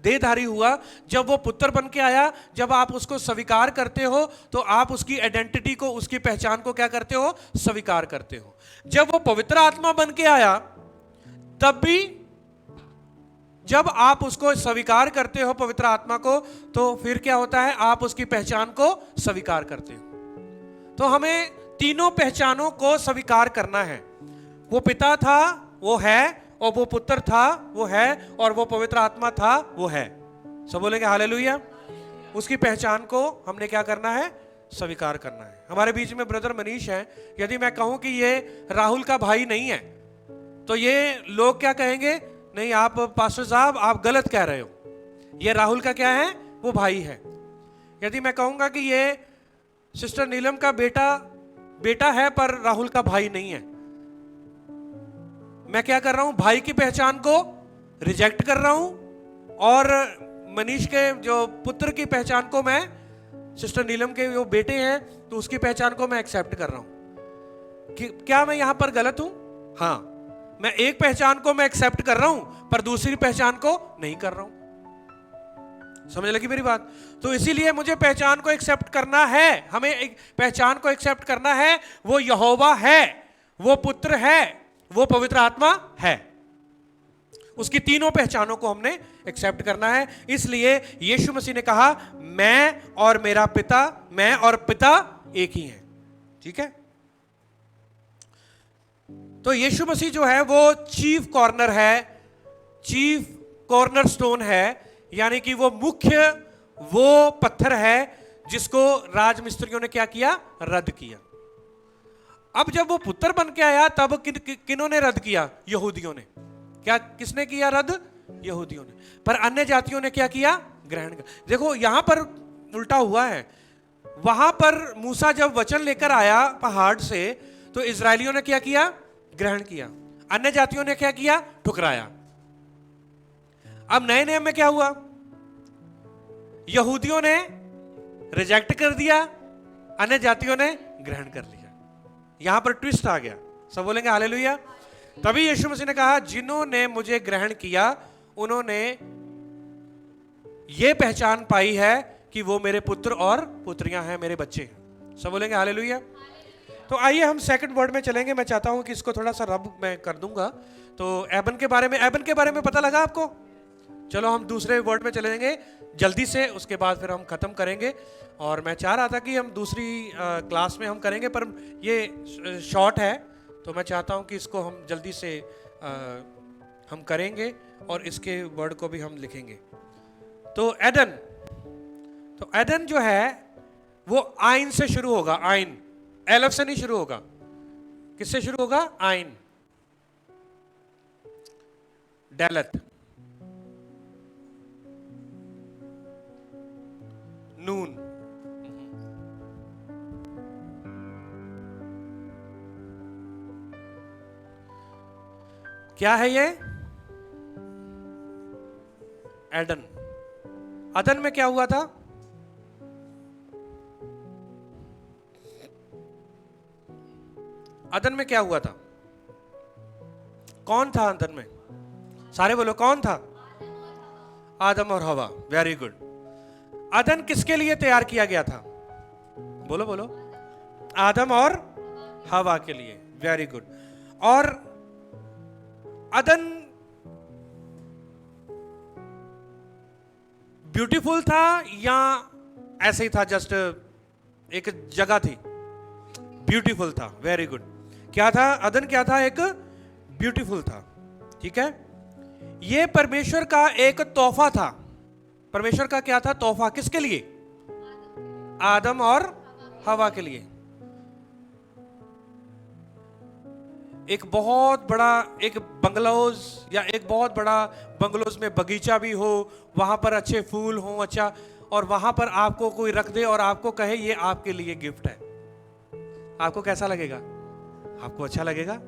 देहधारी हुआ। जब वो पुत्र बन के आया, जब आप उसको स्वीकार करते हो तो आप उसकी आइडेंटिटी को, उसकी पहचान को क्या करते हो? स्वीकार करते हो। जब वो पवित्र आत्मा बन के आया, तब भी जब आप उसको स्वीकार करते हो पवित्र आत्मा को, तो फिर क्या होता है? आप उसकी पहचान को स्वीकार करते हो। तो हमें तीनों पहचानों को स्वीकार करना है। वो पिता था, वो है, और वो पुत्र था, वो है, और वो पवित्र आत्मा था, वो है। सब बोलेंगे हालेलुया। उसकी पहचान को हमने क्या करना है? स्वीकार करना है। हमारे बीच में ब्रदर मनीष है। यदि मैं कहूं कि ये राहुल का भाई नहीं है, तो ये लोग क्या कहेंगे? नहीं, आप पास्टर साहब आप गलत कह रहे हो, ये राहुल का क्या है? वो भाई है। यदि मैं कहूंगा कि ये सिस्टर नीलम का बेटा है पर राहुल का भाई नहीं है, मैं क्या कर रहा हूं? भाई की पहचान को रिजेक्ट कर रहा हूं, और मनीष के जो पुत्र की पहचान को, मैं सिस्टर नीलम के जो बेटे हैं तो उसकी पहचान को मैं एक्सेप्ट कर रहा हूं। क्या मैं यहां पर गलत हूं? हाँ, मैं एक पहचान को मैं एक्सेप्ट कर रहा हूं पर दूसरी पहचान को नहीं कर रहा हूं। समझ लगी मेरी बात? तो इसीलिए मुझे पहचान को एक्सेप्ट करना है, हमें एक पहचान को एक्सेप्ट करना है। वो यहोवा है, वो पुत्र है, वो पवित्र आत्मा है। उसकी तीनों पहचानों को हमने एक्सेप्ट करना है। इसलिए यीशु मसीह ने कहा, मैं और मेरा पिता, मैं और पिता एक ही हैं। ठीक है। तो यीशु मसीह जो है वो चीफ कॉर्नर है, चीफ कॉर्नर स्टोन है, यानी कि वो मुख्य, वो पत्थर है जिसको राजमिस्त्रियों ने क्या किया? रद्द किया। अब जब वो पुत्र बन के आया, तब किन्होंने रद्द किया? यहूदियों ने। क्या किसने किया रद्द? यहूदियों ने। पर अन्य जातियों ने क्या किया? ग्रहण किया। देखो यहां पर उल्टा हुआ है। वहां पर मूसा जब वचन लेकर आया पहाड़ से, तो इजरायलियों ने क्या किया? ग्रहण किया। अन्य जातियों ने क्या किया? ठुकराया। अब नए नियम में क्या हुआ? यहूदियों ने रिजेक्ट कर दिया, अन्य जातियों ने ग्रहण कर लिया। यहां पर ट्विस्ट आ गया। सब बोलेंगे हालेलुया। तभी यीशु मसीह ने कहा, जिन्होंने मुझे ग्रहण किया उन्होंने ये पहचान पाई है कि वो मेरे पुत्र और पुत्रियां हैं, मेरे बच्चे हैं। सब बोलेंगे हालेलुया। तो आइए हम सेकंड वर्ड में चलेंगे। मैं चाहता हूं कि इसको थोड़ा सा रब मैं कर दूंगा। तो एबन के बारे में पता लगा आपको? चलो हम दूसरे वर्ड में चले जाएंगे जल्दी से, उसके बाद फिर हम खत्म करेंगे। और मैं चाह रहा था कि हम दूसरी क्लास में हम करेंगे, पर ये शॉर्ट है तो मैं चाहता हूं कि इसको हम जल्दी से हम करेंगे और इसके वर्ड को भी हम लिखेंगे। तो एडन जो है वो आइन से शुरू होगा। आइन, एलफ से नहीं शुरू होगा। किससे शुरू होगा? आइन। डेलत, नून, क्या है ये? एडन। अदन में क्या हुआ था? अदन में क्या हुआ था? कौन था अदन में? सारे बोलो, कौन था? आदम और हवा। Very good. अदन किसके लिए तैयार किया गया था? बोलो बोलो। आदम और हवा के लिए। Very good. और अदन ब्यूटीफुल था या ऐसे ही था, जस्ट एक जगह थी? ब्यूटीफुल था। Very good. क्या था अदन? क्या था? एक ब्यूटीफुल था। ठीक है, ये परमेश्वर का एक तोहफा था। परमेश्वर का क्या था? तोहफा। किसके लिए? आदम और हवा के लिए। एक बहुत बड़ा एक बंगलोज या एक बहुत बड़ा बंगलोज में बगीचा भी हो, वहां पर अच्छे फूल हो, अच्छा, और वहां पर आपको कोई रख दे और आपको कहे ये आपके लिए गिफ्ट है, आपको कैसा लगेगा? आपको अच्छा लगेगा?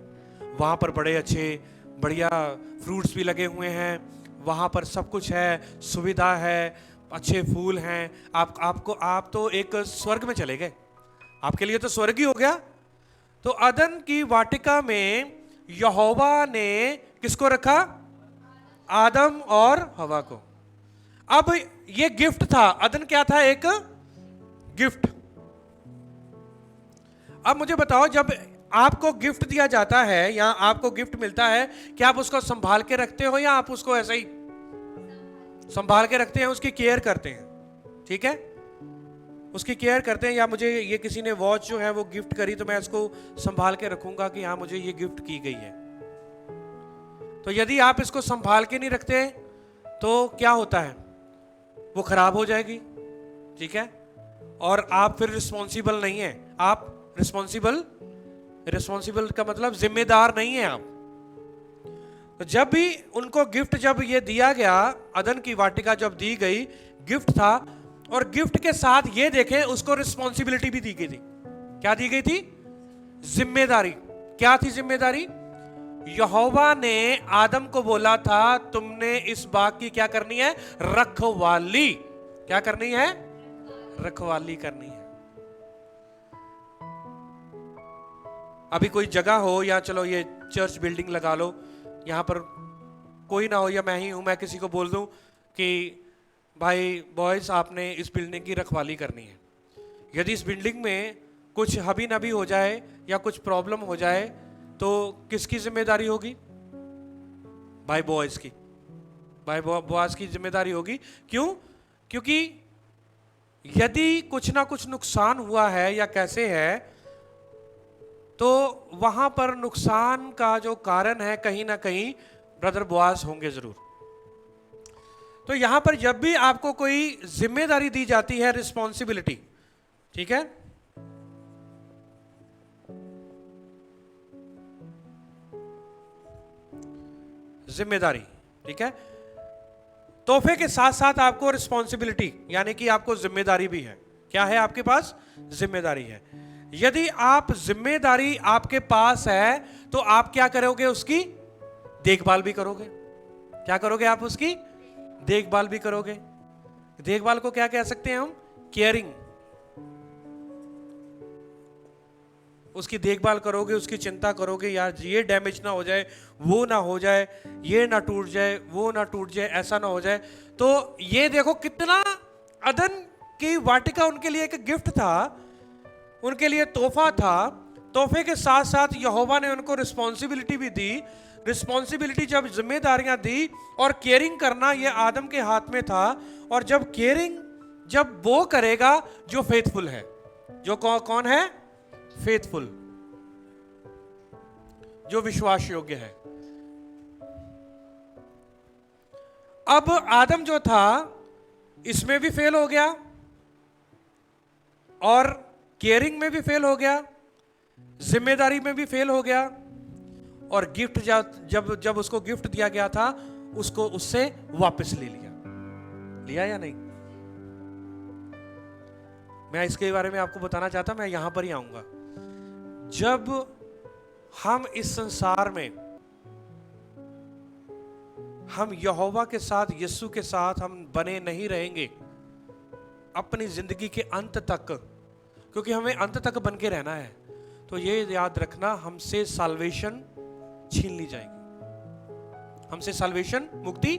वहां पर बड़े अच्छे बढ़िया फ्रूट्स भी लगे हुए हैं, वहां पर सब कुछ है, सुविधा है, अच्छे फूल हैं। आप तो एक स्वर्ग में चले गए। आपके लिए तो स्वर्ग ही हो गया। तो अदन की वाटिका में यहोवा ने किसको रखा? आदम और हवा को। अब ये गिफ्ट था। अदन क्या था? एक गिफ्ट। अब मुझे बताओ, जब आपको गिफ्ट दिया जाता है या आपको गिफ्ट मिलता है, क्या आप उसको संभाल के रखते हो या आप उसको ऐसे ही संभाल के रखते हैं, उसकी केयर करते हैं? ठीक है, उसकी केयर करते हैं। या मुझे ये किसी ने वॉच जो है वो गिफ्ट करी तो मैं इसको संभाल के रखूंगा कि हाँ मुझे ये गिफ्ट की गई है। तो यदि आप इसको संभाल के नहीं रखते तो क्या होता है? वो खराब हो जाएगी। ठीक है, और आप फिर रिस्पॉन्सिबल नहीं है। आप रिस्पॉन्सिबल का मतलब जिम्मेदार नहीं है आप। तो जब भी उनको गिफ्ट, जब ये दिया गया, अदन की वाटिका जब दी गई, गिफ्ट था, और गिफ्ट के साथ ये देखें उसको रिस्पॉन्सिबिलिटी भी दी गई थी। क्या दी गई थी? जिम्मेदारी। क्या थी जिम्मेदारी? यहोवा ने आदम को बोला था तुमने इस बाग की क्या करनी है? रखवाली। क्या करनी है? रखवाली करनी है। अभी कोई जगह हो, या चलो ये चर्च बिल्डिंग लगा लो, यहां पर कोई ना हो या मैं ही हूं, मैं किसी को बोल दूं कि भाई बॉयज आपने इस बिल्डिंग की रखवाली करनी है। यदि इस बिल्डिंग में कुछ हबी नबी हो जाए या कुछ प्रॉब्लम हो जाए तो किसकी जिम्मेदारी होगी? भाई बॉयज की। भाई बॉयज की जिम्मेदारी होगी। क्यों? क्योंकि यदि कुछ ना कुछ नुकसान हुआ है या कैसे है, तो वहां पर नुकसान का जो कारण है कहीं ना कहीं ब्रदर बॉयज होंगे जरूर। तो यहां पर जब भी आपको कोई जिम्मेदारी दी जाती है, रिस्पॉन्सिबिलिटी, ठीक है, जिम्मेदारी, ठीक है, तोहफे के साथ साथ आपको रिस्पॉन्सिबिलिटी यानी कि आपको जिम्मेदारी भी है। क्या है आपके पास? जिम्मेदारी है। यदि आप जिम्मेदारी आपके पास है तो आप क्या करोगे? उसकी देखभाल भी करोगे। क्या करोगे? आप उसकी देखभाल भी करोगे। देखभाल को क्या कह सकते हैं हम? केयरिंग। उसकी देखभाल करोगे, उसकी चिंता करोगे, यार ये डैमेज ना हो जाए, वो ना हो जाए, ये ना टूट जाए, वो ना टूट जाए, ऐसा ना हो जाए। तो ये देखो कितना अदन की वाटिका उनके लिए एक गिफ्ट था, उनके लिए तोहफा था। तोहफे के साथ साथ यहोवा ने उनको रिस्पॉन्सिबिलिटी भी दी। रिस्पॉन्सिबिलिटी जब जिम्मेदारियां दी, और केयरिंग करना ये आदम के हाथ में था। और जब केयरिंग जब वो करेगा जो फेथफुल है, जो कौन है? फेथफुल, जो विश्वास योग्य है। अब आदम जो था इसमें भी फेल हो गया, और केयरिंग में भी फेल हो गया, जिम्मेदारी में भी फेल हो गया, और गिफ्ट जब जब उसको गिफ्ट दिया गया था उसको उससे वापस ले लिया या नहीं? मैं इसके बारे में आपको बताना चाहता, मैं यहां पर ही आऊंगा। जब हम इस संसार में हम यहोवा के साथ, यीशु के साथ हम बने नहीं रहेंगे अपनी जिंदगी के अंत तक, क्योंकि हमें अंत तक बन के रहना है, तो ये याद रखना, हमसे साल्वेशन छीन ली जाएगी। हमसे साल्वेशन, मुक्ति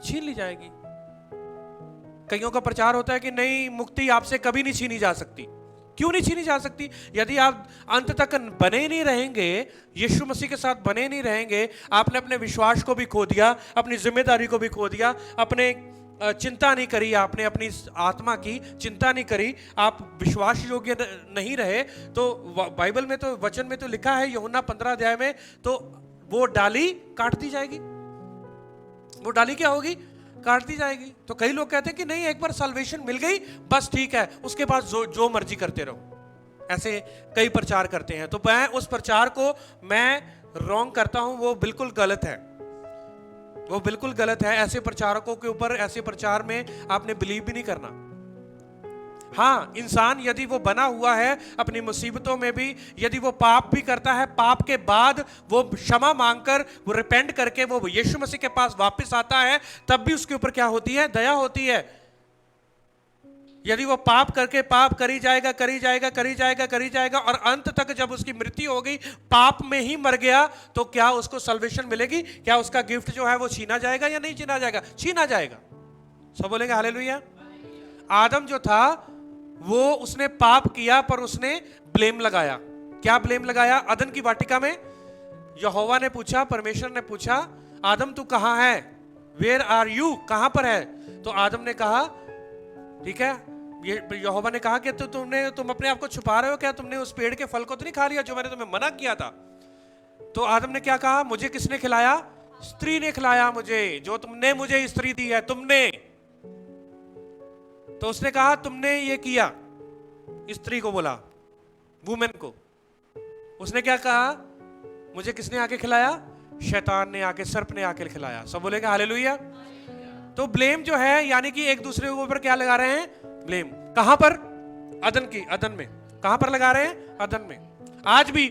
छीन ली जाएगी। कईयों का प्रचार होता है कि नहीं, मुक्ति आपसे कभी नहीं छीनी जा सकती। क्यों नहीं छीनी जा सकती? यदि आप अंत तक बने नहीं रहेंगे, यीशु मसीह के साथ बने नहीं रहेंगे, आपने अपने विश्वास को भी खो दिया, अपनी जिम्मेदारी को भी खो दिया, अपने चिंता नहीं करी, आपने अपनी आत्मा की चिंता नहीं करी, आप विश्वास योग्य नहीं रहे, तो बाइबल में तो, वचन में तो लिखा है यूहन्ना 15 अध्याय में, तो वो डाली काट दी जाएगी। वो डाली क्या होगी? काट दी जाएगी। तो कई लोग कहते हैं कि नहीं, एक बार साल्वेशन मिल गई बस ठीक है, उसके बाद जो मर्जी करते रहो। ऐसे कई प्रचार करते हैं, तो मैं उस प्रचार को मैं रॉन्ग करता हूं, वो बिल्कुल गलत है, वो बिल्कुल गलत है। ऐसे प्रचारकों के ऊपर, ऐसे प्रचार में आपने बिलीव भी नहीं करना। हाँ, इंसान यदि वो बना हुआ है अपनी मुसीबतों में भी, यदि वो पाप भी करता है, पाप के बाद वो क्षमा मांगकर, वो रिपेंट करके वो यीशु मसीह के पास वापस आता है, तब भी उसके ऊपर क्या होती है? दया होती है। यदि वो पाप करके पाप करी जाएगा, करी जाएगा, करी जाएगा, करी जाएगा, और अंत तक जब उसकी मृत्यु हो गई, पाप में ही मर गया, तो क्या उसको सल्वेशन मिलेगी? क्या उसका गिफ्ट जो है वो छीना जाएगा या नहीं छीना जाएगा? छीना जाएगा। सब बोलेंगे हालेलुया। आदम जो था वो, उसने पाप किया, पर उसने ब्लेम लगाया। क्या ब्लेम लगाया? अदन की वाटिका में यहोवा ने पूछा, परमेश्वर ने पूछा, आदम तू कहां है? Where are you? कहां पर है? तो आदम ने कहा, ठीक है, यहोवा ने कहा कि तुम अपने आप को छुपा रहे हो क्या? तुमने उस पेड़ के फल को तो नहीं खा लिया जो मैंने तुम्हें मना किया था? तो आदम ने क्या कहा? मुझे किसने खिलाया? स्त्री ने खिलाया मुझे, जो तुमने मुझे स्त्री दी है, तुमने। तो उसने कहा तुमने ये किया, स्त्री को बोला, वुमेन को। उसने क्या कहा? मुझे किसने आके खिलाया? शैतान ने आके, सर्प ने आके खिलाया। सब बोलेंगे हालेलुया। तो ब्लेम जो है, यानी कि एक दूसरे के ऊपर क्या लगा रहे हैं? ब्लेम। कहां पर? अदन में। कहां पर लगा रहे हैं? अदन में। आज भी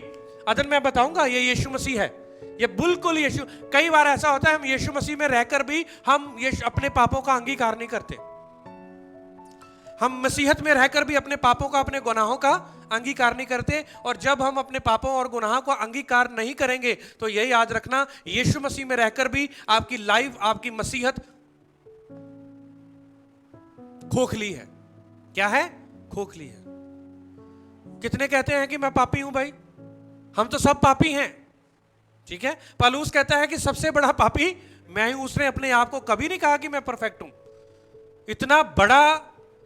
अदन में बताऊंगा, ये यीशु मसीह है, ये बिल्कुल यीशु। कई बार ऐसा होता है हम यीशु मसीह में रहकर भी हम अपने पापों का अंगीकार नहीं करते। हम मसीहत में रहकर भी अपने पापों का, अपने गुनाहों का अंगीकार नहीं करते। और जब हम अपने पापों और गुनाहों का अंगीकार नहीं करेंगे, तो यही याद रखना, यीशु मसीह में रहकर भी आपकी लाइफ, आपकी मसीहत खोखली है। क्या है? खोखली है। कितने कहते हैं कि मैं पापी हूं? भाई, हम तो सब पापी हैं, ठीक है। पौलुस कहता है कि सबसे बड़ा पापी मैं ही। उसने अपने आप को कभी नहीं कहा कि मैं परफेक्ट हूं।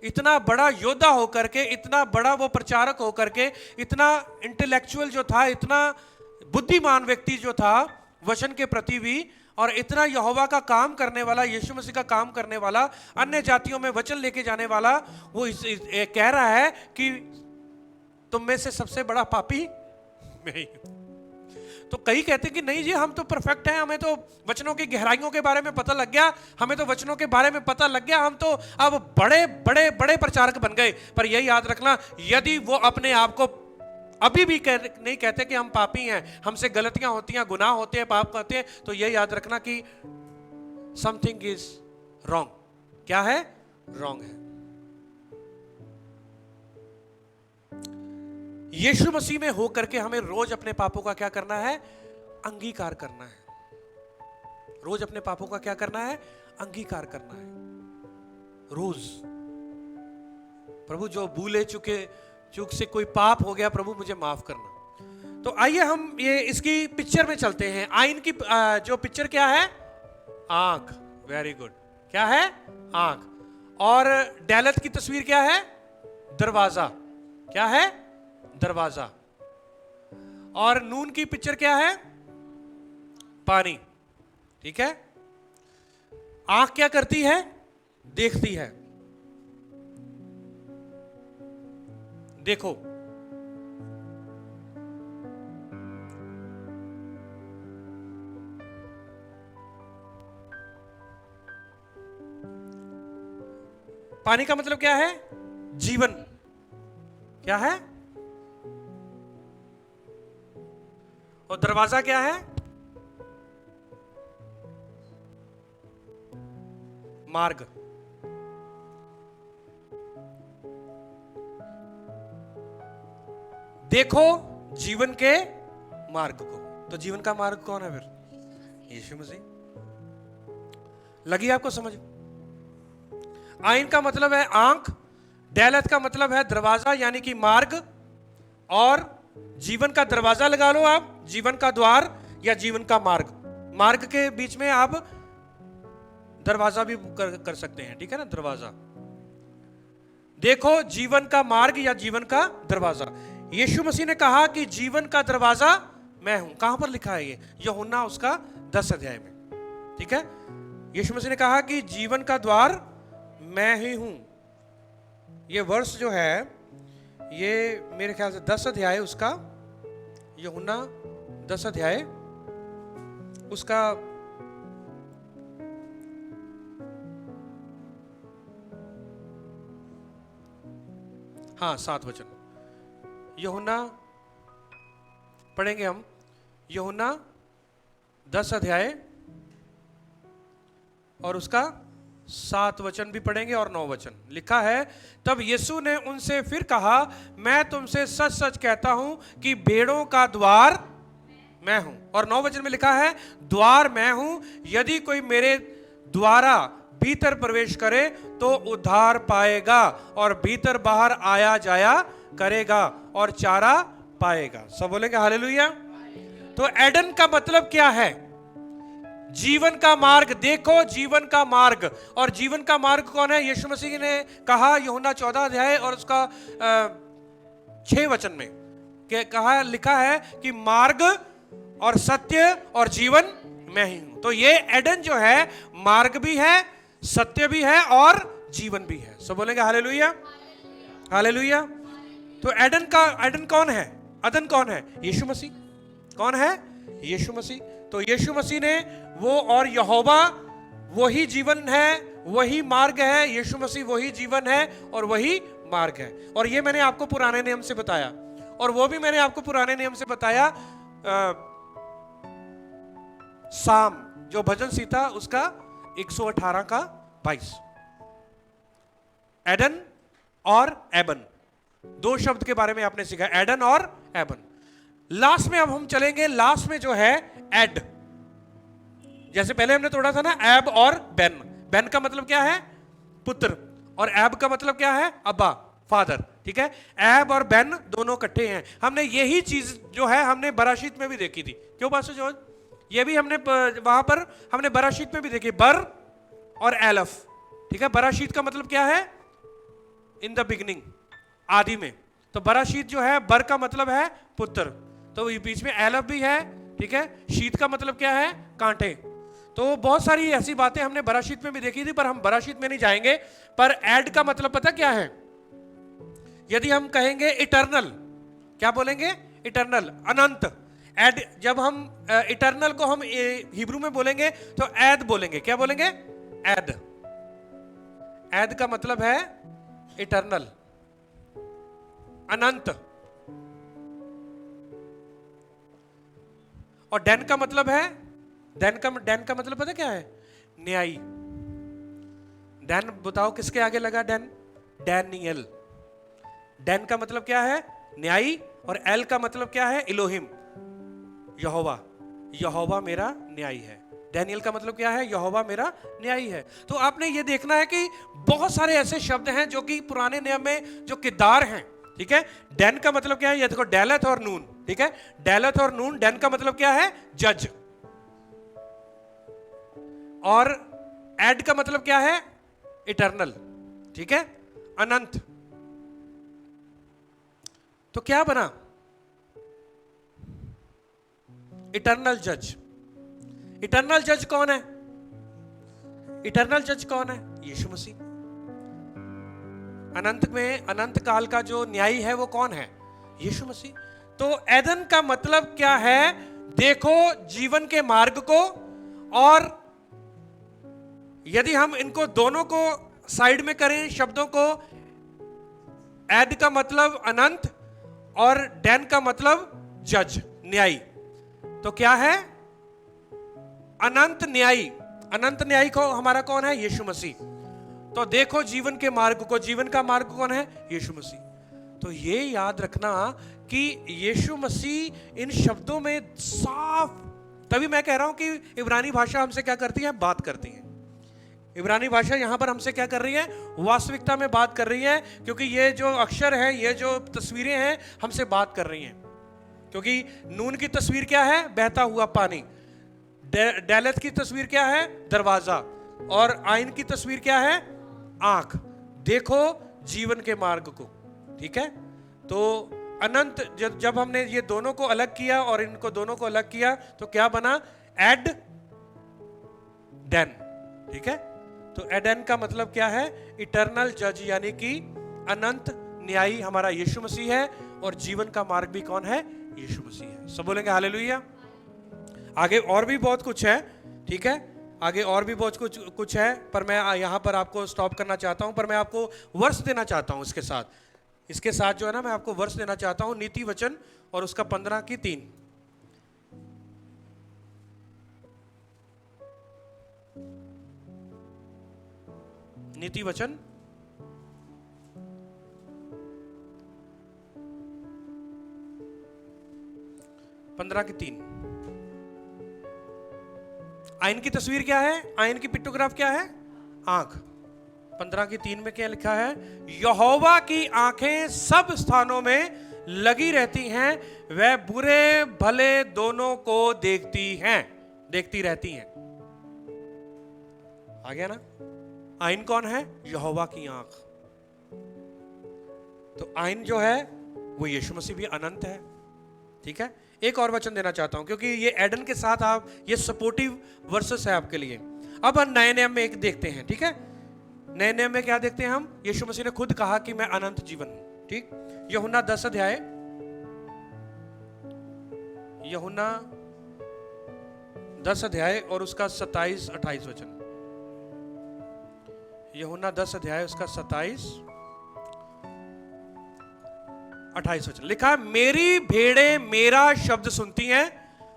इतना बड़ा योद्धा होकर के, इतना बड़ा वो प्रचारक होकर के, इतना इंटेलेक्चुअल जो था, इतना बुद्धिमान व्यक्ति जो था वचन के प्रति भी, और इतना यहोवा का काम करने वाला, यीशु मसीह का काम करने वाला, अन्य जातियों में वचन लेके जाने वाला, वो कह रहा है कि तुम में से सबसे बड़ा पापी मैं ही हूं। तो कई कहते हैं कि नहीं जी, हम तो परफेक्ट हैं, हमें तो वचनों की गहराइयों के बारे में पता लग गया, हमें तो वचनों के बारे में पता लग गया, हम तो अब बड़े बड़े बड़े प्रचारक बन गए। पर यही याद रखना, यदि वो अपने आप को अभी भी नहीं कहते कि हम पापी हैं, हमसे गलतियां होती हैं, गुनाह होते हैं, पाप करते हैं, तो यही याद रखना कि समथिंग इज रॉन्ग। क्या है? रॉन्ग है। यीशु मसीह में होकर के हमें रोज अपने पापों का क्या करना है? अंगीकार करना है। रोज अपने पापों का क्या करना है? अंगीकार करना है। रोज प्रभु, जो भूले चूक से कोई पाप हो गया, प्रभु मुझे माफ करना। तो आइए हम ये इसकी पिक्चर में चलते हैं। आइन की जो पिक्चर क्या है? आंख। Very good. क्या है? आंख। और डैलत की तस्वीर क्या है? दरवाजा। क्या है? दरवाजा। और नून की पिक्चर क्या है? पानी। ठीक है। आंख क्या करती है? देखती है। देखो, पानी का मतलब क्या है? जीवन। क्या है? और दरवाजा क्या है? मार्ग। देखो जीवन के मार्ग को। तो जीवन का मार्ग कौन है फिर? यीशु मसीह। लगी आपको समझ? आइन का मतलब है आंख, डैलत का मतलब है दरवाजा यानी कि मार्ग, और जीवन का दरवाजा लगा लो आप, जीवन का द्वार या जीवन का मार्ग। मार्ग के बीच में आप दरवाजा भी कर सकते हैं। ठीक है ना? दरवाजा। देखो जीवन का मार्ग या जीवन का दरवाजा। यीशु मसीह ने कहा कि जीवन का दरवाजा मैं हूं। कहां पर लिखा है ये? यूहन्ना उसका 10 अध्याय में। ठीक है। यीशु मसीह ने कहा कि जीवन का द्वार मैं ही हूं। ये वर्ष जो है ये मेरे ख्याल से 10 अध्याय उसका, यूहन्ना 10 अध्याय उसका हाँ 7 वचन। यूहन्ना पढ़ेंगे हम। यूहन्ना 10 अध्याय और उसका 7 वचन भी पढ़ेंगे और 9 वचन। लिखा है, तब यीशु ने उनसे फिर कहा, मैं तुमसे सच सच कहता हूं कि भेड़ों का द्वार मैं हूं। और 9 वचन में लिखा है, द्वार मैं हूं, यदि कोई मेरे द्वारा भीतर प्रवेश करे तो उद्धार पाएगा और भीतर बाहर आया जाया करेगा और चारा पाएगा। सब बोलेंगे हालेलुया। तो एडन का मतलब क्या है? जीवन का मार्ग। देखो जीवन का मार्ग। और जीवन का मार्ग कौन है? यीशु मसीह ने कहा यूहन्ना 14 अध्याय और उसका 6 वचन में कहा, लिखा है कि मार्ग और सत्य और जीवन मैं ही हूं। तो ये एडन जो है मार्ग भी है, सत्य भी है और जीवन भी है। सब बोलेंगे हालेलुया, हालेलुया। तो एडन कौन है? अदन कौन है? यीशु मसीह। कौन है? यीशु मसीह। तो यीशु मसीह ने वो और यहोवा वही जीवन है, वही मार्ग है। यीशु मसीह वही जीवन है और वही मार्ग है। और ये मैंने आपको पुराने नियम से बताया, और वो भी मैंने आपको पुराने नियम से बताया साम जो भजन सीता उसका 118 का 22। एडन और एबन, 2 शब्द के बारे में आपने सीखा, एडन और एबन। लास्ट में अब हम चलेंगे, लास्ट में जो है एड। जैसे पहले हमने तोड़ा था ना एब और बेन। बेन का मतलब क्या है? पुत्र। और एब का मतलब क्या है? अब्बा, फादर। ठीक है। एब और बेन दोनों इकट्ठे हैं। हमने यही चीज जो है हमने बराशीत में भी देखी थी। क्यों पास्टर जॉर्ज? ये भी हमने वहां पर हमने बराशीत में भी देखी, बर और एलफ। ठीक है। बराशीत का मतलब क्या है? इन द बिगिनिंग, आदि में। तो बराशीत जो है बर का मतलब है पुत्र, तो बीच में एलफ भी है। ठीक है। शीत का मतलब क्या है? कांटे। तो बहुत सारी ऐसी बातें हमने बराशीत में भी देखी थी, पर हम बराशीत में नहीं जाएंगे। पर एड का मतलब पता क्या है? यदि हम कहेंगे इटर्नल, क्या बोलेंगे? इटर्नल, अनंत। एड, जब हम इटर्नल को हम हिब्रू में बोलेंगे तो एद बोलेंगे। क्या बोलेंगे? एद। एद का मतलब है इटर्नल, अनंत। और डैन का मतलब है, डैन का मतलब पता क्या है? न्यायी। डैन बताओ किसके आगे लगा? Dan, Daniel. डैन का मतलब क्या है? न्यायी। और एल का मतलब क्या है? इलोहिम, यहोवा। यहोवा मेरा न्यायी है। डैनियल का मतलब क्या है? यहोवा मेरा न्यायी है। तो आपने ये देखना है कि बहुत सारे ऐसे शब्द हैं जो कि पुराने नियम में जो किरदार हैं। ठीक है। डैन का मतलब क्या है? ये देखो, डैलत और नून। ठीक है। डेलथ और नून, डेन का मतलब क्या है? जज। और एड का मतलब क्या है? इटर्नल, ठीक है, अनंत। तो क्या बना? इटर्नल जज। इटर्नल जज कौन है? इटर्नल जज कौन है? यीशु मसीह। अनंत में, अनंत काल का जो न्यायी है वो कौन है? यीशु मसीह। तो एदन का मतलब क्या है? देखो जीवन के मार्ग को, और यदि हम इनको दोनों को साइड में करें शब्दों को, एड का मतलब अनंत और डैन का मतलब जज, न्यायी। तो क्या है? अनंत न्यायी। अनंत न्यायी को हमारा कौन है? यीशु मसीह। तो देखो जीवन के मार्ग को, जीवन का मार्ग कौन है? यीशु मसीह। तो ये याद रखना कि यीशु मसीह इन शब्दों में साफ, तभी मैं कह रहा हूं कि इब्रानी भाषा हमसे क्या करती है? बात करती है। इब्रानी भाषा यहां पर हमसे क्या कर रही है? वास्तविकता में बात कर रही है, क्योंकि ये जो अक्षर है, ये जो तस्वीरें हैं, हमसे बात कर रही हैं। क्योंकि नून की तस्वीर क्या है? बहता हुआ पानी। डेलथ की तस्वीर क्या है? दरवाजा। और आइन की तस्वीर क्या है? आंख। देखो जीवन के मार्ग को, ठीक है। तो अनंत, जब हमने ये दोनों को अलग किया और इनको दोनों को अलग किया तो क्या बना? एड डेन, ठीक है। तो एडन का मतलब क्या है? इटर्नल जज, यानी कि अनंत न्यायी हमारा यीशु मसीह है, और जीवन का मार्ग भी कौन है? यीशु मसीह है। सब बोलेंगे हालेलुया। आगे और भी बहुत कुछ है, ठीक है, आगे और भी बहुत कुछ है, पर मैं यहां पर आपको स्टॉप करना चाहता हूं। पर मैं आपको वर्ष देना चाहता हूं इसके साथ जो है ना, मैं आपको वर्ष देना चाहता हूं, नीति वचन और उसका 15:3। नीति वचन 15:3। आइन की तस्वीर क्या है? आइन की पिक्टोग्राफ क्या है? आंख। 15:3 में क्या लिखा है? यहोवा की आंखें सब स्थानों में लगी रहती हैं, वह बुरे भले दोनों को देखती रहती हैं। आ गया ना? आइन कौन है? यहोवा की आंख। तो आइन जो है वो यीशु मसीह भी अनंत है, ठीक है। एक और वचन देना चाहता हूं, क्योंकि ये एडन के साथ आप, ये सपोर्टिव वर्सेस है आपके लिए। अब हम नए नियम में एक देखते हैं, ठीक है। नए नियम में क्या देखते हैं हम? यीशु मसीह ने खुद कहा कि मैं अनंत जीवन हूं, ठीक। यूहन्ना 10 अध्याय, यूहन्ना 10 अध्याय और उसका 27-28 वचन। यूहन्ना 10 अध्याय उसका 27-28 वचन लिखा है, मेरी भेड़ें मेरा शब्द सुनती हैं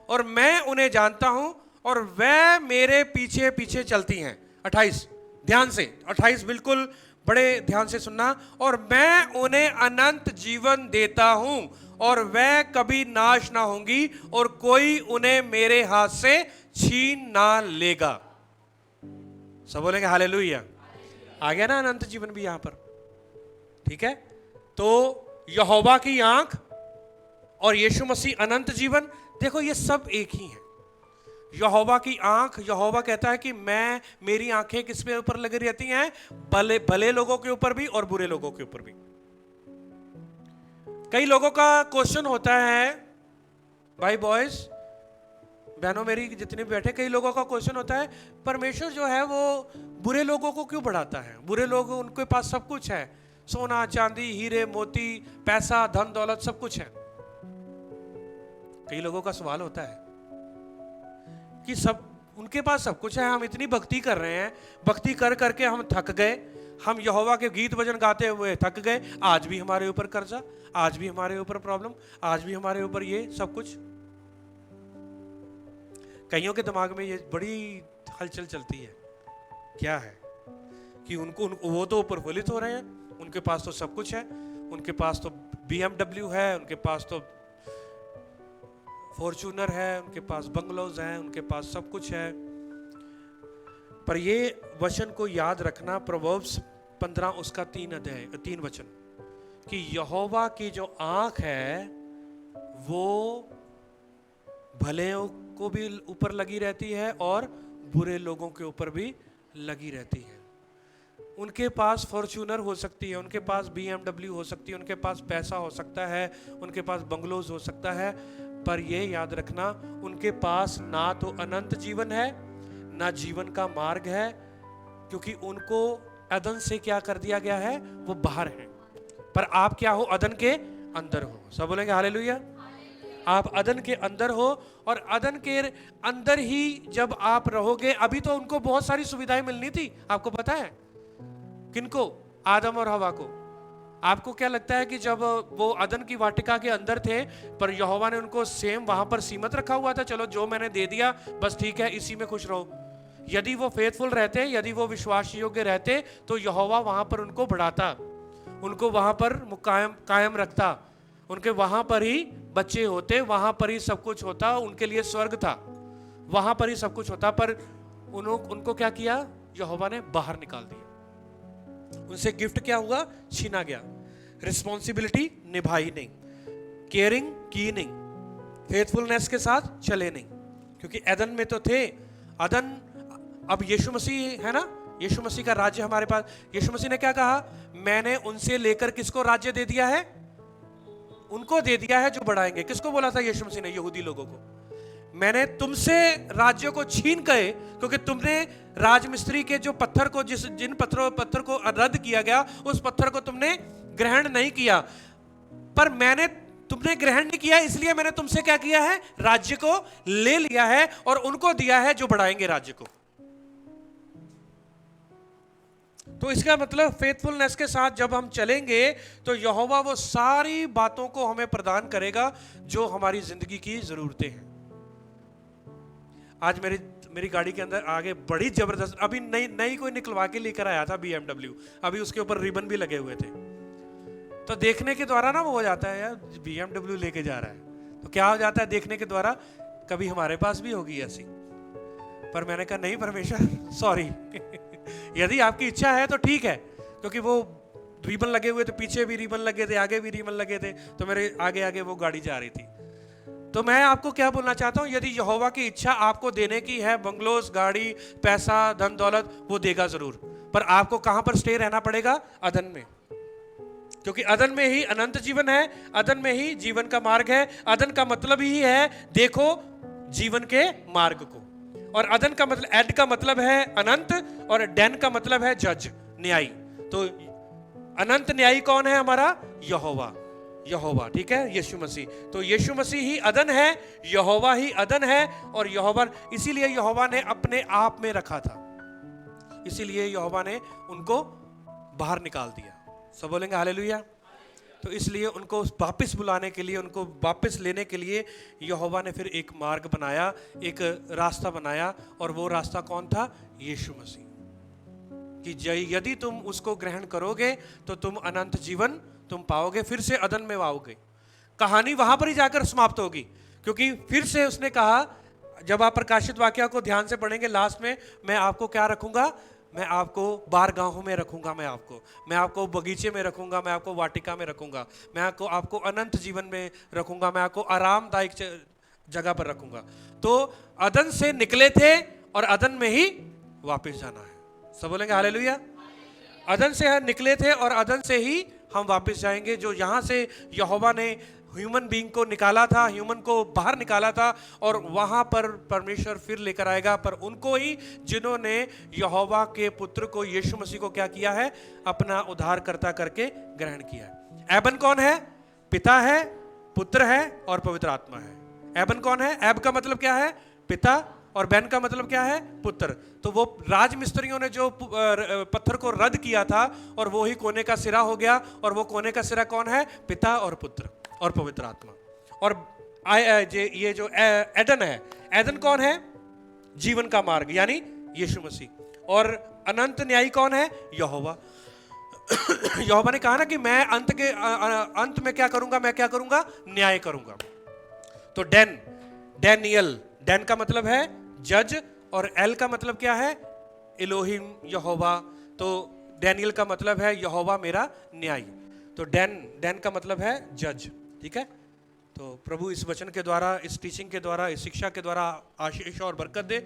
और मैं उन्हें जानता हूं और वह मेरे पीछे पीछे चलती हैं। 28 ध्यान से, 28 बिल्कुल बड़े ध्यान से सुनना। और मैं उन्हें अनंत जीवन देता हूं और वह कभी नाश ना होंगी और कोई उन्हें मेरे हाथ से छीन ना लेगा। सब बोलेंगे हालेलुया। आ गया ना अनंत जीवन भी यहां पर, ठीक है। तो यहोवा की आंख और यीशु मसीह अनंत जीवन, देखो ये सब एक ही है। यहोवा की आंख, यहोवा कहता है कि मेरी आंखें किस पे ऊपर लगी रहती हैं? भले लोगों के ऊपर भी और बुरे लोगों के ऊपर भी। कई लोगों का क्वेश्चन होता है, भाई बॉयज बहनों मेरी जितने भी बैठे, कई लोगों का क्वेश्चन होता है, परमेश्वर जो है वो बुरे लोगों को क्यों बढ़ाता है? बुरे लोग, उनके पास सब कुछ है, सोना चांदी हीरे मोती पैसा धन दौलत सब कुछ है। कई लोगों का सवाल होता है कि सब उनके पास सब कुछ है, हम इतनी भक्ति कर रहे हैं, भक्ति कर करके हम थक गए, हम यहोवा के गीत भजन गाते हुए थक गए, आज भी हमारे ऊपर कर्जा, आज भी हमारे ऊपर प्रॉब्लम, आज भी हमारे ऊपर ये सब कुछ। कईयों के दिमाग में ये बड़ी हलचल चलती है, क्या है कि उनको वो तो प्रफुल्लित हो रहे हैं, उनके पास तो सब कुछ है, उनके पास तो BMW है, उनके पास तो फॉर्च्यूनर है, उनके पास बंगलोज हैं, उनके पास सब कुछ है। पर ये वचन को याद रखना, प्रोवर्ब्स 15 उसका 3 वचन, कि यहोवा की जो आंख है वो भले को भी ऊपर लगी रहती है और बुरे लोगों के ऊपर भी लगी रहती है। उनके पास फॉर्च्यूनर हो सकती है, उनके पास BMW हो सकती है, उनके पास पैसा हो सकता है, उनके पास बंगलोज हो सकता है, पर ये याद रखना उनके पास ना तो अनंत जीवन है ना जीवन का मार्ग है, क्योंकि उनको अदन से क्या कर दिया गया है, वो बाहर है। पर आप क्या हो, अदन के अंदर हो। सब बोलेंगे हालेलुया। आप अदन के अंदर हो, और अदन के अंदर ही जब आप रहोगे, अभी तो उनको बहुत सारी सुविधाएं मिलनी थी, आपको पता है किनको, आदम और हवा को। आपको क्या लगता है कि जब वो अदन की वाटिका के अंदर थे, पर यहोवा ने उनको सेम वहां पर सीमित रखा हुआ था, चलो जो मैंने दे दिया बस ठीक है, इसी में खुश रहो। यदि वो फेथफुल रहते, यदि वो विश्वास योग्य रहते, तो यहोवा वहां पर उनको बढ़ाता, उनको वहां पर कायम रखता, उनके वहां पर ही बच्चे होते, वहां पर ही सब कुछ होता, उनके लिए स्वर्ग था, वहां पर ही सब कुछ होता। पर उनको क्या किया, यहोवा ने बाहर निकाल दिया। उनसे गिफ्ट क्या हुआ, छीना गया। रिस्पॉन्सिबिलिटी निभाई नहीं, केयरिंग की नहीं, फेथफुलनेस के साथ चले नहीं, क्योंकि एदन में तो थे। अदन अब यीशु मसीह है ना, यीशु मसीह का राज्य हमारे पास। यीशु मसीह ने क्या कहा, मैंने उनसे लेकर किसको राज्य दे दिया है, उनको दे दिया है जो बढ़ाएंगे। किसको बोला था यीशु मसीह ने, यहूदी लोगों को। मैंने तुमसे राज्य को छीन गए, क्योंकि तुमने राजमिस्त्री के जो पत्थर को, जिन पत्थर को रद्द किया गया, उस पत्थर को तुमने ग्रहण नहीं किया। पर तुमने ग्रहण नहीं किया, इसलिए मैंने तुमसे क्या किया है, राज्य को ले लिया है और उनको दिया है जो बढ़ाएंगे राज्य को। तो इसका मतलब फेथफुलनेस के साथ जब हम चलेंगे, तो यहोवा वो सारी बातों को हमें प्रदान करेगा जो हमारी जिंदगी की जरूरतें हैं। आज मेरी गाड़ी के अंदर आगे बड़ी जबरदस्त, अभी नई कोई निकलवा के लेकर आया था BMW, अभी उसके ऊपर रिबन भी लगे हुए थे। तो देखने के द्वारा ना वो हो जाता है, यार BMW लेके जा रहा है, तो क्या हो जाता है, देखने के द्वारा कभी हमारे पास भी होगी ऐसी। पर मैंने कहा नहीं परमेश्वर, सॉरी यदि आपकी इच्छा है तो ठीक है, क्योंकि वो रिबन लगे हुए थे, पीछे भी रिबन लगे थे, आगे भी रिबन लगे थे, तो मेरे आगे आगे वो गाड़ी जा रही थी। तो मैं आपको क्या बोलना चाहता हूं, यदि यहोवा की इच्छा आपको देने की है, बंगलोज, गाड़ी, पैसा, धन दौलत, वो देगा जरूर, पर आपको कहां पर स्टे रहना पड़ेगा, अदन में, क्योंकि अदन में ही अनंत जीवन है, अदन में ही जीवन का मार्ग है। अदन का मतलब ही है देखो जीवन के मार्ग को, और अदन का मतलब, एड का मतलब है अनंत, और डेन का मतलब है जज, न्यायी। तो अनंत न्यायी कौन है हमारा, यहोवा, ठीक है, यीशु मसीह। तो यीशु मसीह ही अदन है, यहोवा ही अदन है, और यहोवा, इसीलिए यहोवा ने अपने आप में रखा था, इसीलिए यहोवा ने उनको बाहर निकाल दिया। सब बोलेंगे हालेलुया। तो इसलिए उनको वापस बुलाने के लिए, उनको वापस लेने के लिए यहोवा ने फिर एक मार्ग बनाया, एक रास्ता बनाया, और वो रास्ता कौन था, यीशु मसीह। कि यदि तुम उसको ग्रहण करोगे तो तुम अनंत जीवन तुम पाओगे, फिर से अदन में आओगे। कहानी वहां पर ही जाकर समाप्त होगी, क्योंकि फिर से उसने कहा, जब आप प्रकाशित वाक्य को ध्यान से पढ़ेंगे, लास्ट में, मैं आपको क्या रखूंगा, मैं आपको बारगाहों में रखूंगा, मैं आपको बगीचे में रखूंगा, मैं आपको वाटिका में रखूंगा, मैं आपको अनंत जीवन में रखूंगा, मैं आपको आरामदायक जगह पर रखूंगा। तो अदन से निकले थे और अदन में ही वापस जाना है। सब बोलेंगे हालेलुया। अदन से निकले थे और अदन से ही हम वापस जाएंगे। जो यहां से यहोवा ने ह्यूमन बीइंग को निकाला था, ह्यूमन को बाहर निकाला था, और वहां पर परमेश्वर फिर लेकर आएगा, पर उनको ही जिन्होंने यहोवा के पुत्र को, यीशु मसीह को क्या किया है, अपना उद्धारकर्ता करके ग्रहण किया है। एबन कौन है, पिता है, पुत्र है और पवित्र आत्मा है। एबन कौन है, एब का मतलब क्या है, पिता, और बैन का मतलब क्या है, पुत्र। तो वो राजमिस्त्रियों ने जो पत्थर को रद्द किया था, और वो ही कोने का सिरा हो गया, और वो कोने का सिरा कौन है, पिता और पुत्र और पवित्र आत्मा। और ये जो एडन है, एदन कौन है, जीवन का मार्ग यानी यीशु मसीह। और अनंत न्यायी कौन है, यहोवा। यहोवा ने कहा ना कि मैं अंत में क्या करूंगा, मैं क्या करूंगा, न्याय करूंगा। तो डैनियल, डैन का मतलब है जज, और एल का मतलब क्या है, इलोहिम, यहोवा। तो डैनियल का मतलब है यहोवा मेरा न्यायी। तो डैन का मतलब है जज, ठीक है। तो प्रभु इस वचन के द्वारा, इस टीचिंग के द्वारा, इस शिक्षा के द्वारा आशीष और बरकत दे